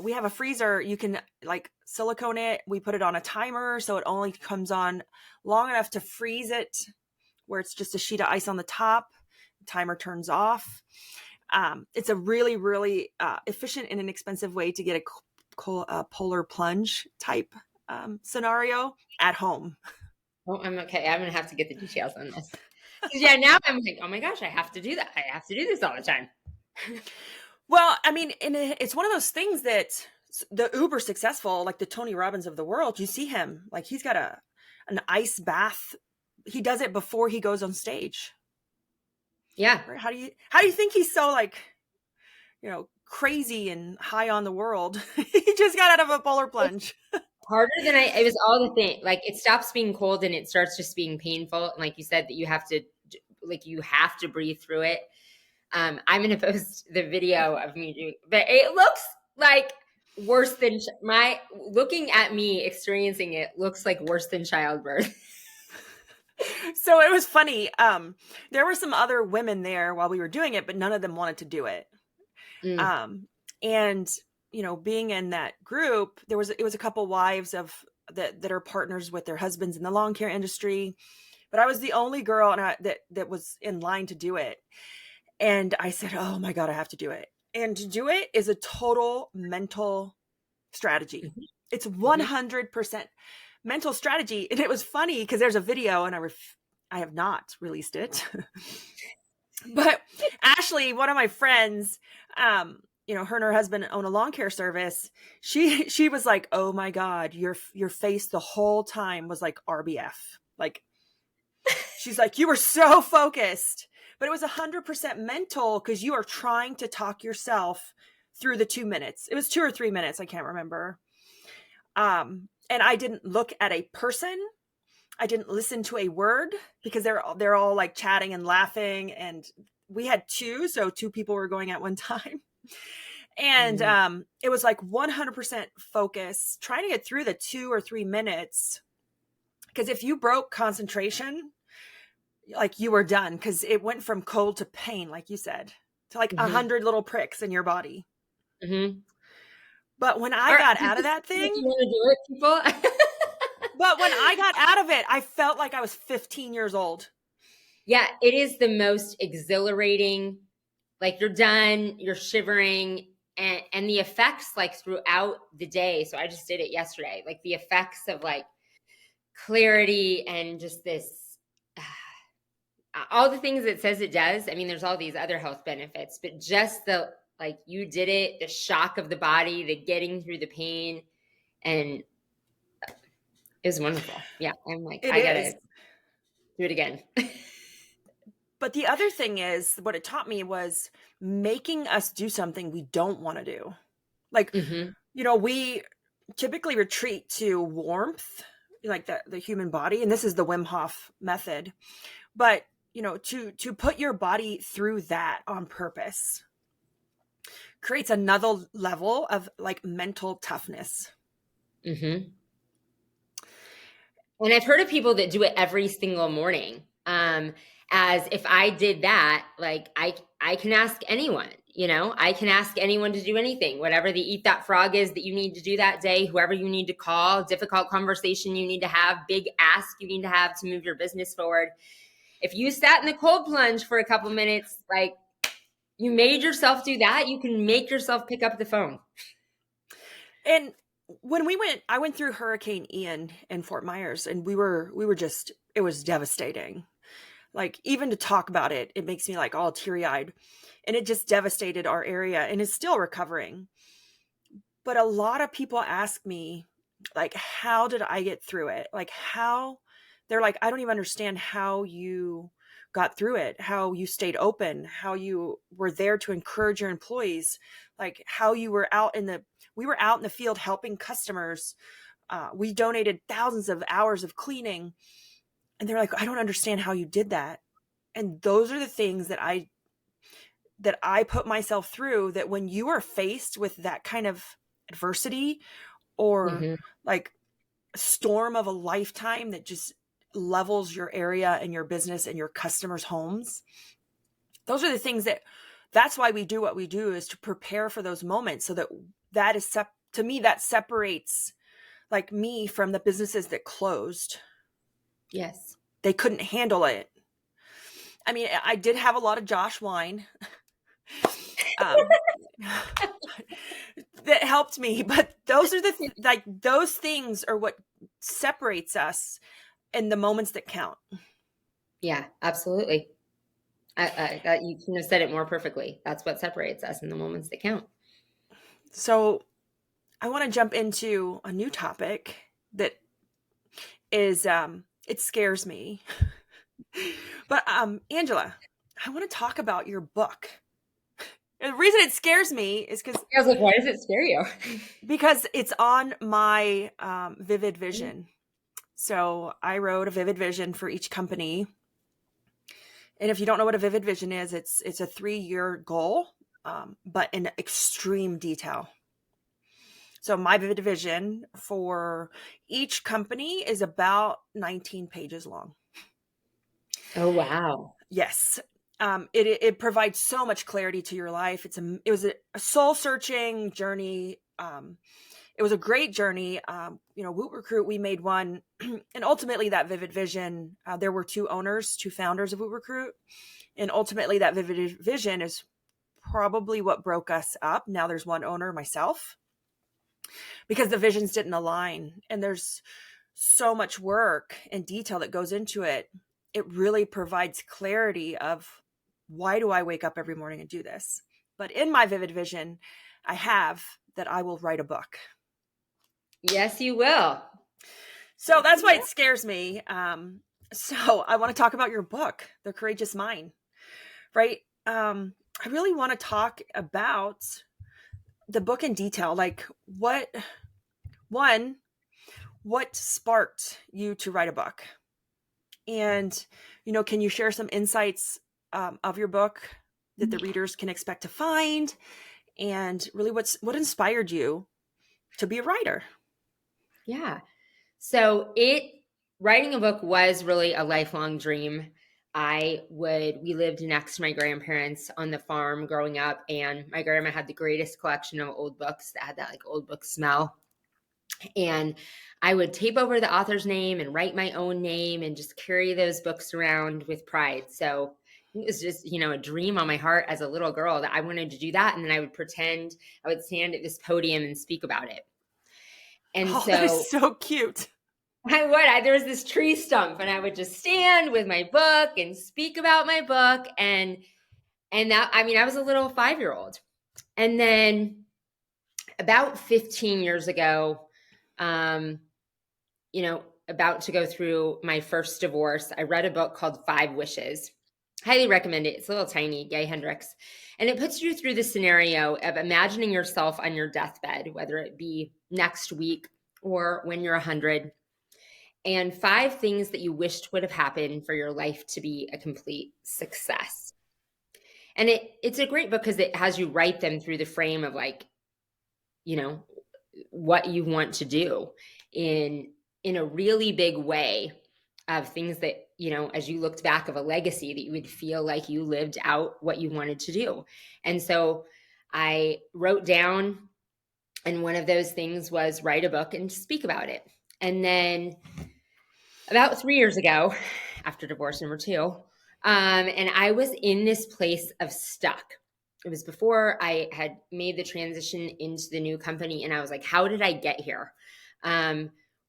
we have a freezer. You can like silicone it. We put it on a timer, so it only comes on long enough to freeze it, where it's just a sheet of ice on the top. The timer turns off. It's a really, really efficient and inexpensive way to get a polar plunge type scenario at home. Oh, I'm okay. I'm going to have to get the details on this. Yeah, now I'm like, oh my gosh, I have to do that. I have to do this all the time. Well, I mean, and it's one of those things that the uber successful, like the Tony Robbins of the world, you see him, like he's got an ice bath. He does it before he goes on stage. Yeah. Right? How do you think he's so like, crazy and high on the world? He just got out of a polar plunge. Harder than it was all the thing. Like it stops being cold and it starts just being painful. And like you said, that you have to breathe through it. I'm going to post the video of me doing, but it looks like worse than looking at me experiencing it looks like worse than childbirth. So it was funny. There were some other women there while we were doing it, but none of them wanted to do it. And being in that group, it was a couple wives that are partners with their husbands in the lawn care industry, but I was the only girl that was in line to do it. And I said, oh my God, I have to do it. And to do it is a total mental strategy. Mm-hmm. It's 100% mental strategy. And it was funny because there's a video and I have not released it. But Ashley, one of my friends, her and her husband own a lawn care service. She was like, oh my God, your face the whole time was like RBF. Like, she's like, you were so focused, but it was 100% mental because you are trying to talk yourself through the 2 minutes. It was 2 or 3 minutes. I can't remember. And I didn't look at a person. I didn't listen to a word because they're all like chatting and laughing. And we had so 2 people were going at one time. And it was like 100% focus, trying to get through the 2 or 3 minutes. Because if you broke concentration, like you were done, because it went from cold to pain, like you said, to like 100 little pricks in your body. Mm-hmm. But when I got out of that thing, you want to do it, people? But when I got out of it, I felt like I was 15 years old. Yeah, it is the most exhilarating. Like you're done, you're shivering, and the effects like throughout the day. So I just did it yesterday. Like the effects of like clarity and just this, all the things it says it does. I mean, there's all these other health benefits, but just like you did it, the shock of the body, the getting through the pain, and it was wonderful. Yeah, I'm like, I gotta do it again. But the other thing is, what it taught me was making us do something we don't want to do. Like, we typically retreat to warmth, like the human body, and this is the Wim Hof method. But to put your body through that on purpose creates another level of like mental toughness. And I've heard of people that do it every single morning. As if I did that, like I can ask anyone, I can ask anyone to do anything, whatever the eat that frog is that you need to do that day, whoever you need to call, difficult conversation you need to have, big ask you need to have to move your business forward. If you sat in the cold plunge for a couple minutes, like you made yourself do that, you can make yourself pick up the phone. And when I went through Hurricane Ian in Fort Myers, and we were just, it was devastating. Like even to talk about it, it makes me like all teary-eyed, and it just devastated our area and is still recovering. But a lot of people ask me like, how did I get through it? Like they're like, I don't even understand how you got through it, how you stayed open, how you were there to encourage your employees, like how you were we were out in the field helping customers. We donated thousands of hours of cleaning. And they're like, I don't understand how you did that. And those are the things that I put myself through, that when you are faced with that kind of adversity or like a storm of a lifetime that just levels your area and your business and your customers' homes, those are the things that's why we do what we do, is to prepare for those moments, so that is to me, that separates like me from the businesses that closed. Yes. They couldn't handle it. I mean, I did have a lot of Josh wine. that helped me. But those are those things are what separates us in the moments that count. Yeah, absolutely. You couldn't have said it more perfectly. That's what separates us in the moments that count. So I want to jump into a new topic that is, it scares me. But Angela, I want to talk about your book. And the reason it scares me is I was like, why does it scare you? because it's on my vivid vision. So I wrote a vivid vision for each company. And if you don't know what a vivid vision is, it's a 3-year goal, but in extreme detail. So my vivid vision for each company is about 19 pages long. Oh, wow. Yes. It provides so much clarity to your life. It was a soul searching journey. It was a great journey. WootRecruit, we made one, and ultimately that vivid vision, there were two founders of WootRecruit, and ultimately that vivid vision is probably what broke us up. Now there's one owner, myself, because the visions didn't align, and there's so much work and detail that goes into it. It really provides clarity of, why do I wake up every morning and do this? But in my vivid vision, I have that I will write a book. Yes, you will. So that's why it scares me. So I want to talk about your book, The Courageous Mind, right? I really want to talk about the book in detail. Like what sparked you to write a book? And, can you share some insights of your book that the readers can expect to find? And really what inspired you to be a writer? Yeah. So writing a book was really a lifelong dream. We lived next to my grandparents on the farm growing up, and my grandma had the greatest collection of old books that had that like old book smell. And I would tape over the author's name and write my own name and just carry those books around with pride. So it was just, a dream on my heart as a little girl that I wanted to do that. And then I would pretend I would stand at this podium and speak about it. And That so is so cute. there was this tree stump, and I would just stand with my book and speak about my book. And that, I was a little 5-year-old. And then about 15 years ago, about to go through my first divorce, I read a book called 5 Wishes. Highly recommend it. It's a little tiny, Gay Hendricks. And it puts you through the scenario of imagining yourself on your deathbed, whether it be next week or when you're 100, and 5 things that you wished would have happened for your life to be a complete success. And it's a great book because it has you write them through the frame of what you want to do in a really big way, of things that, as you looked back, of a legacy that you would feel like you lived out what you wanted to do. And so I wrote down, and one of those things was write a book and speak about it. And then about 3 years ago, after divorce number 2, and I was in this place of stuck. It was before I had made the transition into the new company, and I was like, how did I get here?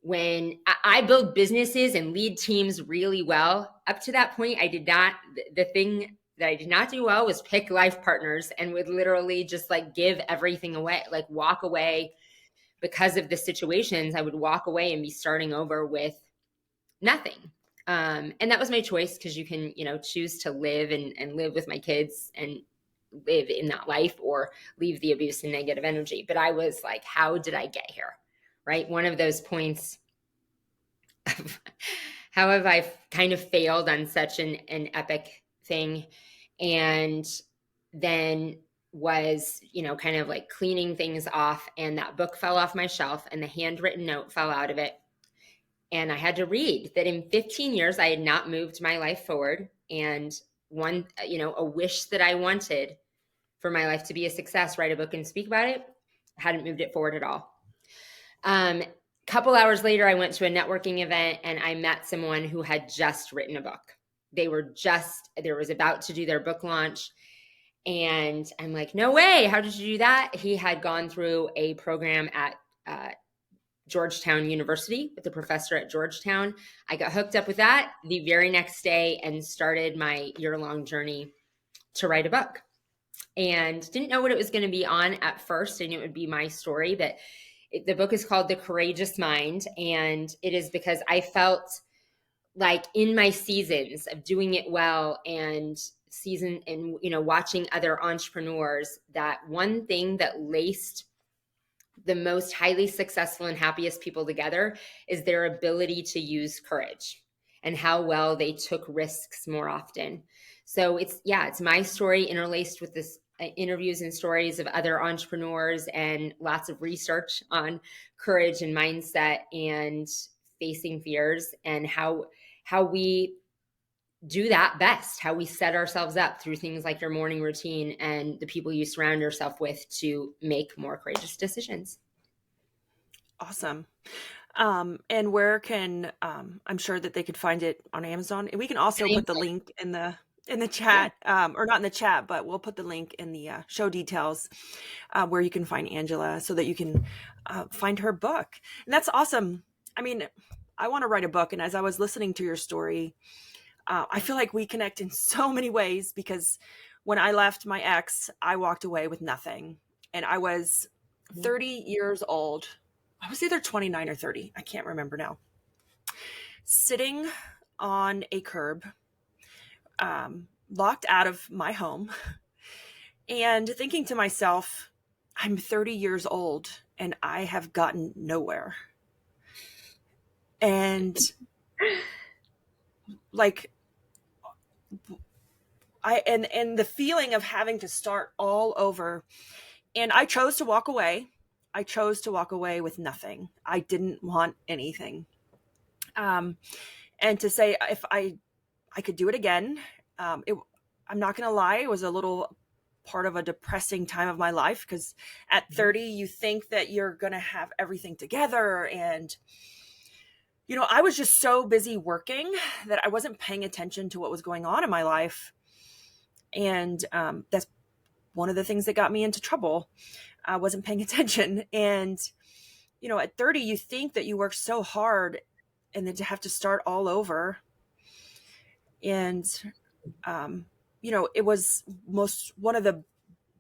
When I build businesses and lead teams really well, up to that point, the thing that I did not do well was pick life partners, and would literally just give everything away, walk away because of the situations. I would walk away and be starting over with nothing. And that was my choice, because you can, choose to live and live with my kids and live in that life, or leave the abuse and negative energy. But I was like, how did I get here? Right? One of those points of how have I kind of failed on such an epic thing. And then was, kind of cleaning things off, and that book fell off my shelf, and the handwritten note fell out of it. And I had to read that in 15 years, I had not moved my life forward. And a wish that I wanted for my life to be a success, write a book and speak about it, hadn't moved it forward at all. Couple hours later, I went to a networking event, and I met someone who had just written a book. They was about to do their book launch. And I'm like, no way. How did you do that? He had gone through a program at Georgetown University with a professor at Georgetown. I got hooked up with that the very next day and started my year-long journey to write a book. And didn't know what it was going to be on at first. I knew it would be my story, but the book is called The Courageous Mind. And it is because I felt like in my seasons of doing it well and watching other entrepreneurs, that one thing that laced the most highly successful and happiest people together is their ability to use courage and how well they took risks more often. So it's my story interlaced with this interviews and stories of other entrepreneurs and lots of research on courage and mindset and facing fears and how we do that best, how we set ourselves up through things like your morning routine and the people you surround yourself with to make more courageous decisions. Awesome. And where can, I'm sure that they could find it on Amazon. And we can also put the link in the chat, or not in the chat, but we'll put the link in the show details where you can find Angela so that you can find her book. And that's awesome. I mean, I want to write a book. And as I was listening to your story, I feel like we connect in so many ways, because when I left my ex, I walked away with nothing. And I was 30 years old. I was either 29 or 30. I can't remember now. Sitting on a curb, locked out of my home, and thinking to myself, I'm 30 years old and I have gotten nowhere. And like, and the feeling of having to start all over. And I chose to walk away. I chose to walk away with nothing. I didn't want anything. And to say, if I could do it again, I'm not going to lie, it was a little part of a depressing time of my life, because at 30, you think that you're going to have everything together. And, I was just so busy working that I wasn't paying attention to what was going on in my life. And that's one of the things that got me into trouble. I wasn't paying attention. And, at 30, you think that you work so hard and then to have to start all over. And, it was one of the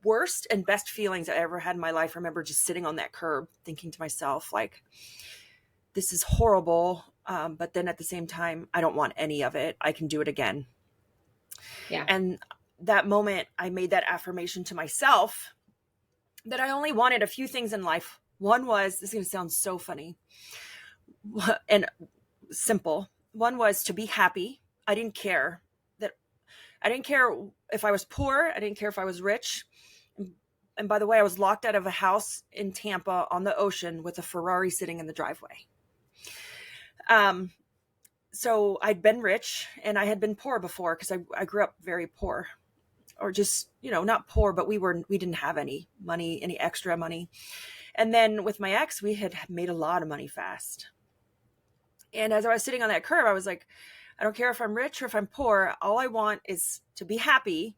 worst and best feelings I ever had in my life. I remember just sitting on that curb thinking to myself, like, this is horrible. But then at the same time, I don't want any of it. I can do it again. Yeah. And that moment, I made that affirmation to myself that I only wanted a few things in life. One was, this is going to sound so funny and simple. One was to be happy. I didn't care if I was poor. I didn't care if I was rich. And by the way, I was locked out of a house in Tampa on the ocean with a Ferrari sitting in the driveway. So I'd been rich and I had been poor before, because I grew up very poor, or just, not poor, but we didn't have any money, any extra money. And then with my ex, we had made a lot of money fast. And as I was sitting on that curb, I was like, I don't care if I'm rich or if I'm poor. All I want is to be happy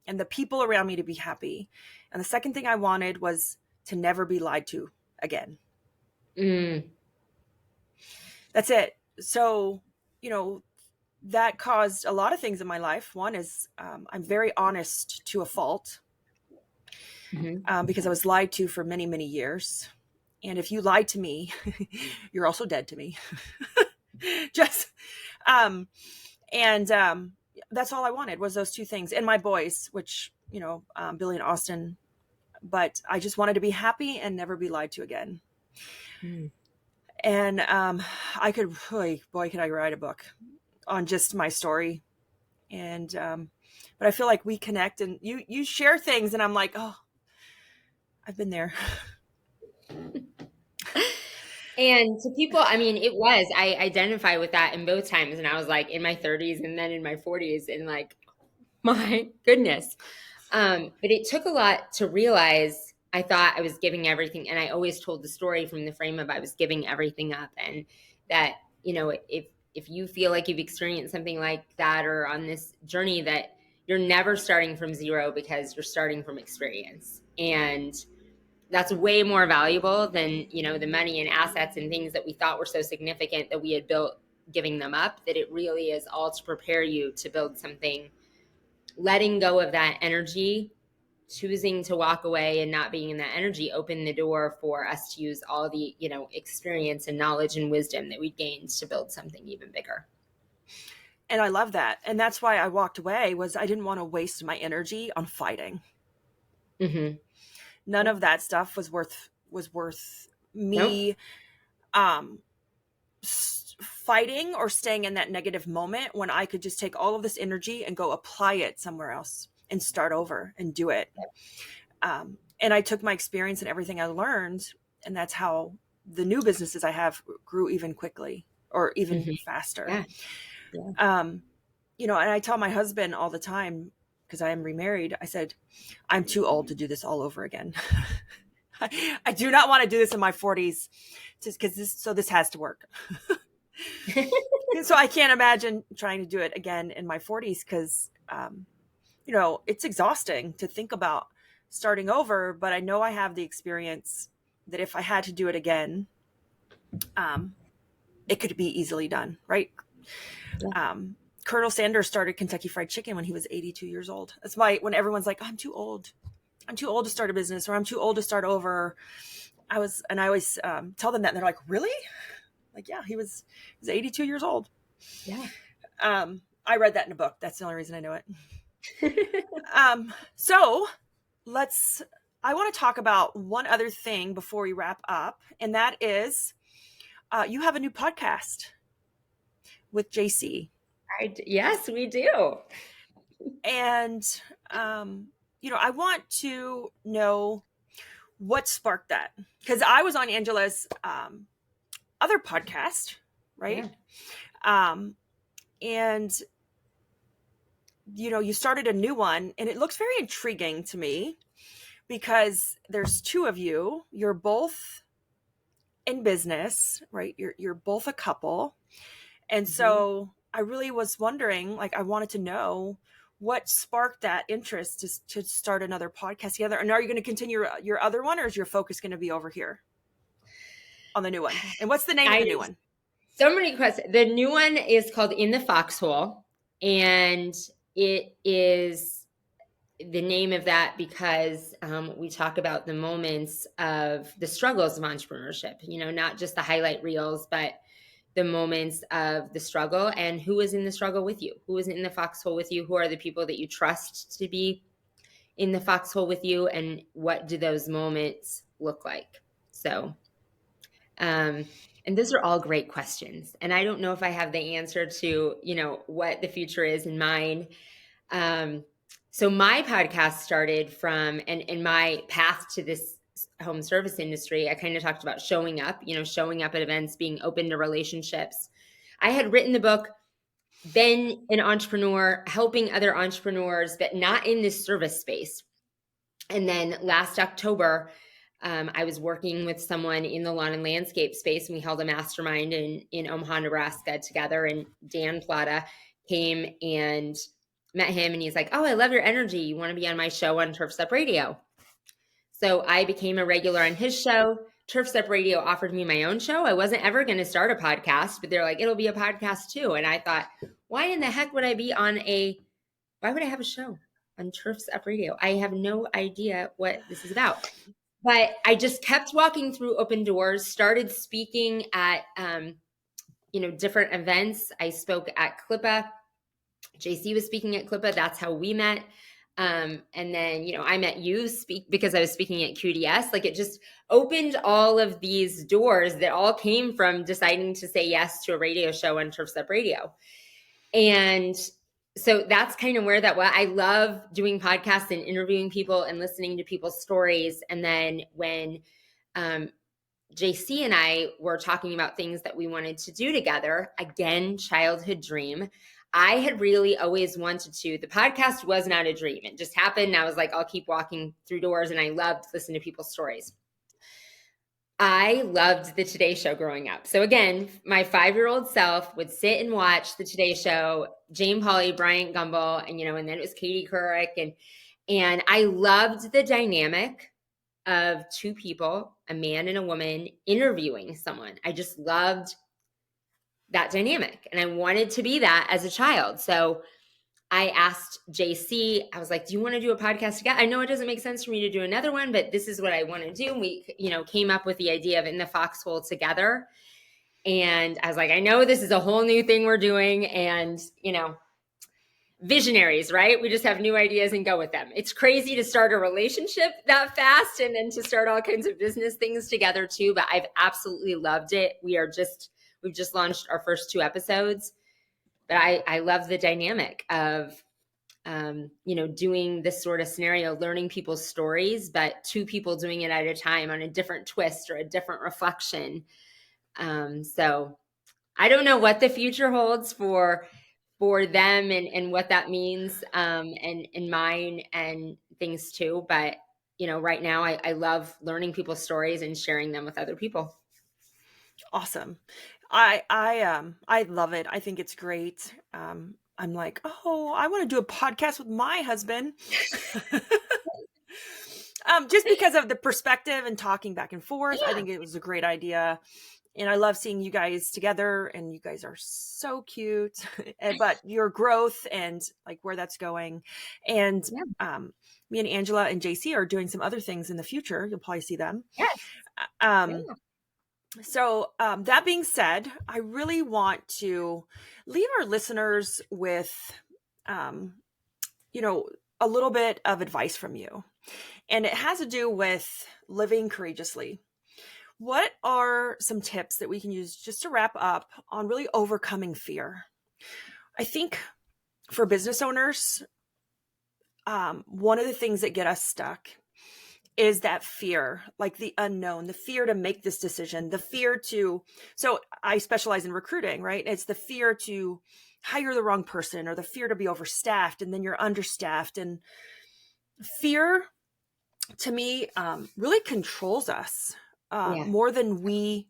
and the people around me to be happy. And the second thing I wanted was to never be lied to again. That's it. So, that caused a lot of things in my life. One is I'm very honest to a fault, because I was lied to for many, many years. And if you lied to me, you're also dead to me. That's all I wanted was those two things. And my boys, which, Billy and Austin, but I just wanted to be happy and never be lied to again. And I could really, boy, could I write a book on just my story. And but I feel like we connect, and you share things, and I'm like, oh, I've been there. And to people, I mean, I identify with that in both times. And I was like in my 30s and then in my 40s, and like, my goodness. But it took a lot to realize I thought I was giving everything. And I always told the story from the frame of I was giving everything up. And that, if you feel like you've experienced something like that, or on this journey that, you're never starting from zero because you're starting from experience. And that's way more valuable than, the money and assets and things that we thought were so significant that we had built, giving them up, that it really is all to prepare you to build something. Letting go of that energy, choosing to walk away and not being in that energy, opened the door for us to use all the, experience and knowledge and wisdom that we gained to build something even bigger. And I love that. And that's why I walked away, was I didn't want to waste my energy on fighting. Mm-hmm. None of that stuff was worth me fighting or staying in that negative moment, when I could just take all of this energy and go apply it somewhere else and start over and do it. And I took my experience and everything I learned, and that's how the new businesses I have grew even quickly, or even faster. Yeah. And I tell my husband all the time, because I am remarried, I said, I'm too old to do this all over again. I do not want to do this in my 40s, because this has to work. So I can't imagine trying to do it again in my 40s, because, it's exhausting to think about starting over. But I know I have the experience that if I had to do it again, it could be easily done, right? Yeah. Colonel Sanders started Kentucky Fried Chicken when he was 82 years old. That's when everyone's like, I'm too old to start a business, or I'm too old to start over. I always tell them that, and they're like, really? Like, yeah, he was 82 years old. Yeah. I read that in a book. That's the only reason I know it. So I want to talk about one other thing before we wrap up. And that is, you have a new podcast with JC. Yes, we do. And, I want to know what sparked that, because I was on Angela's other podcast, right? Yeah. And you started a new one, and it looks very intriguing to me, because there's two of you. You're both in business, right? You're both a couple. And so I really was wondering, I wanted to know what sparked that interest to start another podcast together. And are you going to continue your other one, or is your focus going to be over here on the new one? And what's the name of the new one? So many questions. The new one is called In the Foxhole, and it is the name of that because we talk about the moments of the struggles of entrepreneurship, not just the highlight reels, but the moments of the struggle, and who is in the struggle with you, who is in the foxhole with you, who are the people that you trust to be in the foxhole with you, and what do those moments look like? So, and those are all great questions. And I don't know if I have the answer to, what the future is in mind. So my podcast started from, and my path to this home service industry, I kind of talked about showing up at events, being open to relationships. I had written the book, been an entrepreneur, helping other entrepreneurs, but not in this service space. And then last October, I was working with someone in the lawn and landscape space, and we held a mastermind in Omaha, Nebraska together. And Dan Plata came and met him, and he's like, oh, I love your energy. You want to be on my show on Turf Step Radio? So I became a regular on his show. Turf Step Radio offered me my own show. I wasn't ever going to start a podcast, but they're like, it'll be a podcast too. And I thought, why in the heck would I why would I have a show on Turf Step Radio? I have no idea what this is about. But I just kept walking through open doors, started speaking at, different events. I spoke at Clippa. JC was speaking at Clippa. That's how we met. And then, I met you because I was speaking at QDS. It just opened all of these doors that all came from deciding to say yes to a radio show on Turf Step Radio. And so that's kind of where that was. I love doing podcasts and interviewing people and listening to people's stories. And then when JC and I were talking about things that we wanted to do together, again, childhood dream, I had really always wanted to. The podcast was not a dream. It just happened. I was like, I'll keep walking through doors, and I loved listening to people's stories. I loved the Today Show growing up. So again, my 5-year-old self would sit and watch the Today Show, Jane Pauley, Bryant Gumbel, and and then it was Katie Couric, and I loved the dynamic of two people, a man and a woman, interviewing someone. I just loved that dynamic, and I wanted to be that as a child. So I asked JC, I was like, do you want to do a podcast together? I know it doesn't make sense for me to do another one, but this is what I want to do. And we, came up with the idea of In the Foxhole together. And I was like, I know this is a whole new thing we're doing. And, visionaries, right? We just have new ideas and go with them. It's crazy to start a relationship that fast and then to start all kinds of business things together too. But I've absolutely loved it. We've just launched our first 2 episodes. But I love the dynamic of, doing this sort of scenario, learning people's stories, but 2 people doing it at a time on a different twist or a different reflection. So I don't know what the future holds for them and what that means, and mine and things too. But, right now I love learning people's stories and sharing them with other people. Awesome. I love it. I think it's great. I'm like, oh, I want to do a podcast with my husband. Just because of the perspective and talking back and forth. I think it was a great idea. And I love seeing you guys together, and you guys are so cute, but your growth and like where that's going. And me and Angela and JC are doing some other things in the future. You'll probably see them. Yes. So that being said, I really want to leave our listeners with, a little bit of advice from you. And it has to do with living courageously. What are some tips that we can use just to wrap up on really overcoming fear? I think for business owners, one of the things that get us stuck is that fear, like the unknown, the fear to make this decision, the fear to, so I specialize in recruiting, right? It's the fear to hire the wrong person, or the fear to be overstaffed and then you're understaffed. And fear, to me, really controls us more than we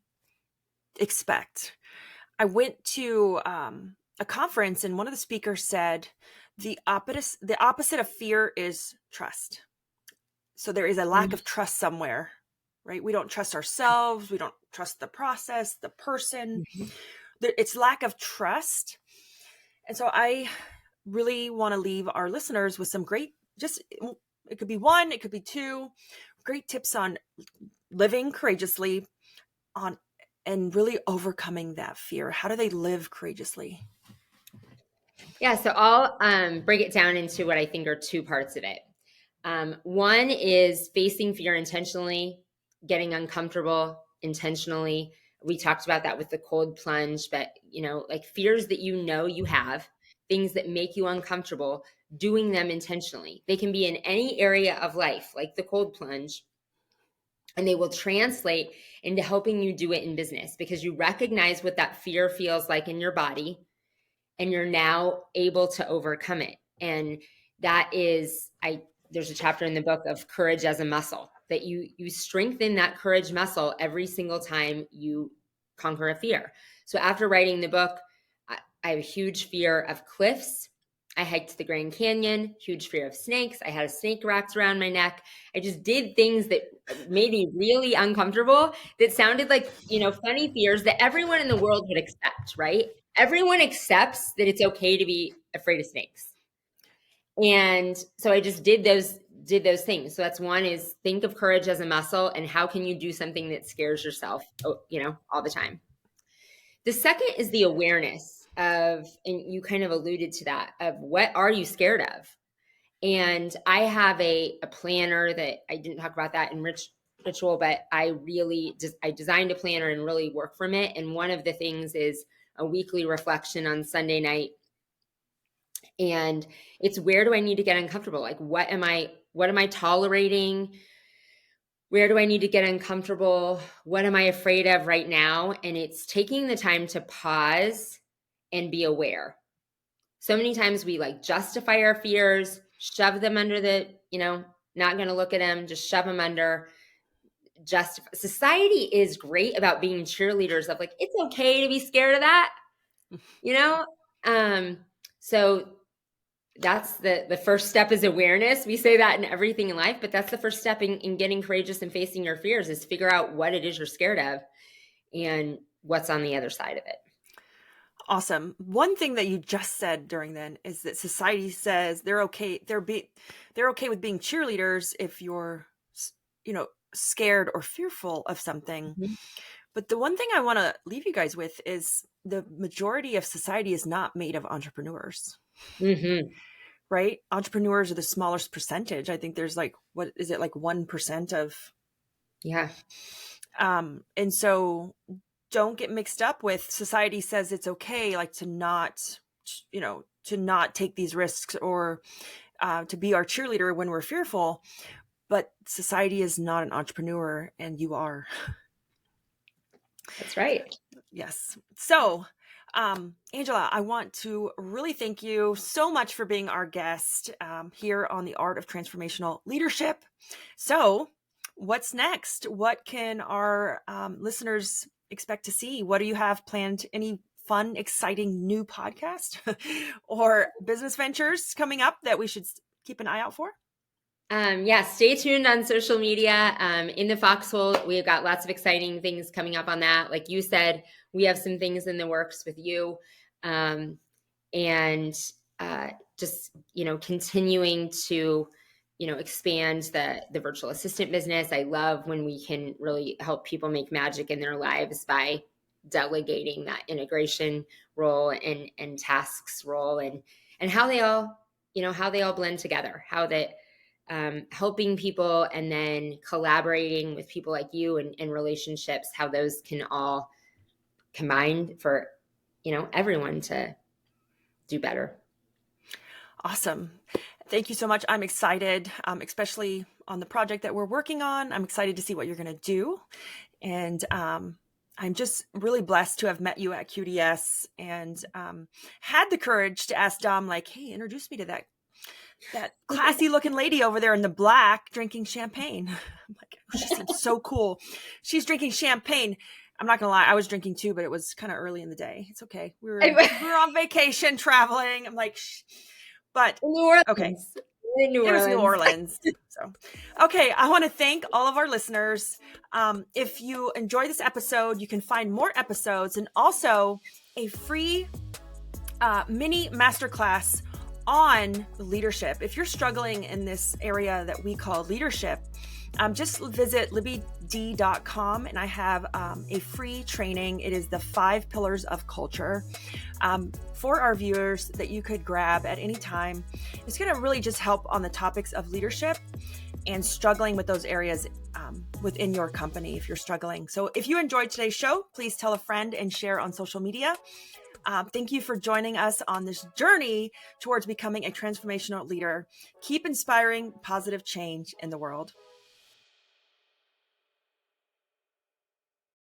expect. I went to a conference, and one of the speakers said, the opposite of fear is trust. So there is a lack of trust somewhere, right? We don't trust ourselves. We don't trust the process, the person. It's lack of trust. And so I really want to leave our listeners with some great, it could be 1, it could be 2 great tips on living courageously and really overcoming that fear. How do they live courageously? Yeah. So I'll break it down into what I think are 2 parts of it. One is facing fear intentionally, getting uncomfortable intentionally. We talked about that with the cold plunge, but like fears that you have, things that make you uncomfortable, doing them intentionally. They can be in any area of life, like the cold plunge, and they will translate into helping you do it in business because you recognize what that fear feels like in your body, and you're now able to overcome it. And that is, there's a chapter in the book of courage as a muscle, that you strengthen that courage muscle every single time you conquer a fear. So after writing the book, I have a huge fear of cliffs. I hiked the Grand Canyon, huge fear of snakes. I had a snake wrapped around my neck. I just did things that made me really uncomfortable, that sounded like, funny fears that everyone in the world would accept, right? Everyone accepts that it's okay to be afraid of snakes. And so I just did those things. So that's one, is think of courage as a muscle, and how can you do something that scares yourself, all the time. The second is the awareness of, and you kind of alluded to that, of what are you scared of? And I have a planner that I didn't talk about that in Ritual, but I designed a planner and really work from it. And one of the things is a weekly reflection on Sunday night. And it's, where do I need to get uncomfortable? Like, what am I tolerating? Where do I need to get uncomfortable? What am I afraid of right now? And it's taking the time to pause and be aware. So many times we justify our fears, shove them under the, not going to look at them, just shove them under, society is great about being cheerleaders of like, it's okay to be scared of that, you know? So that's the first step is awareness. We say that in everything in life, but that's the first step in getting courageous and facing your fears is figure out what it is you're scared of and what's on the other side of it. Awesome. One thing that you just said during then is that society says they're okay. They're okay with being cheerleaders if you're, scared or fearful of something. Mm-hmm. But the one thing I want to leave you guys with is the majority of society is not made of entrepreneurs, Mm-hmm. right? Entrepreneurs are the smallest percentage. I think there's like, what is it, like 1% of. Yeah. And so don't get mixed up with society says it's okay, like to not take these risks or to be our cheerleader when we're fearful. But society is not an entrepreneur, and you are. That's right. Yes. So, Angela, I want to really thank you so much for being our guest here on the Art of Transformational Leadership. So, what's next? What can our listeners expect to see? What do you have planned? Any fun, exciting new podcast or business ventures coming up that we should keep an eye out for? Stay tuned on social media. In the Foxhole, we've got lots of exciting things coming up on that. Like you said, we have some things in the works with you. Just, continuing to, expand the virtual assistant business. I love when we can really help people make magic in their lives by delegating that integration role and tasks role and how they all blend together, how that, helping people and then collaborating with people like you and relationships, how those can all combine for, everyone to do better. Awesome. Thank you so much. I'm excited, especially on the project that we're working on. I'm excited to see what you're going to do. And I'm just really blessed to have met you at QDS and had the courage to ask Dom, like, hey, introduce me to that classy looking lady over there in the black drinking champagne. I'm like, oh, she seems so cool. She's drinking champagne. I'm not gonna lie, I was drinking too, but it was kind of early in the day. It's okay. We were on vacation, traveling. I'm like, but New Orleans. Okay. It was New Orleans. So, okay. I want to thank all of our listeners. If you enjoyed this episode, you can find more episodes and also a free mini masterclass on leadership. If you're struggling in this area that we call leadership, just visit libbyd.com and I have a free training. It is the 5 pillars of culture for our viewers that you could grab at any time. It's going to really just help on the topics of leadership and struggling with those areas within your company if you're struggling. So if you enjoyed today's show, please tell a friend and share on social media. Thank you for joining us on this journey towards becoming a transformational leader. Keep inspiring positive change in the world.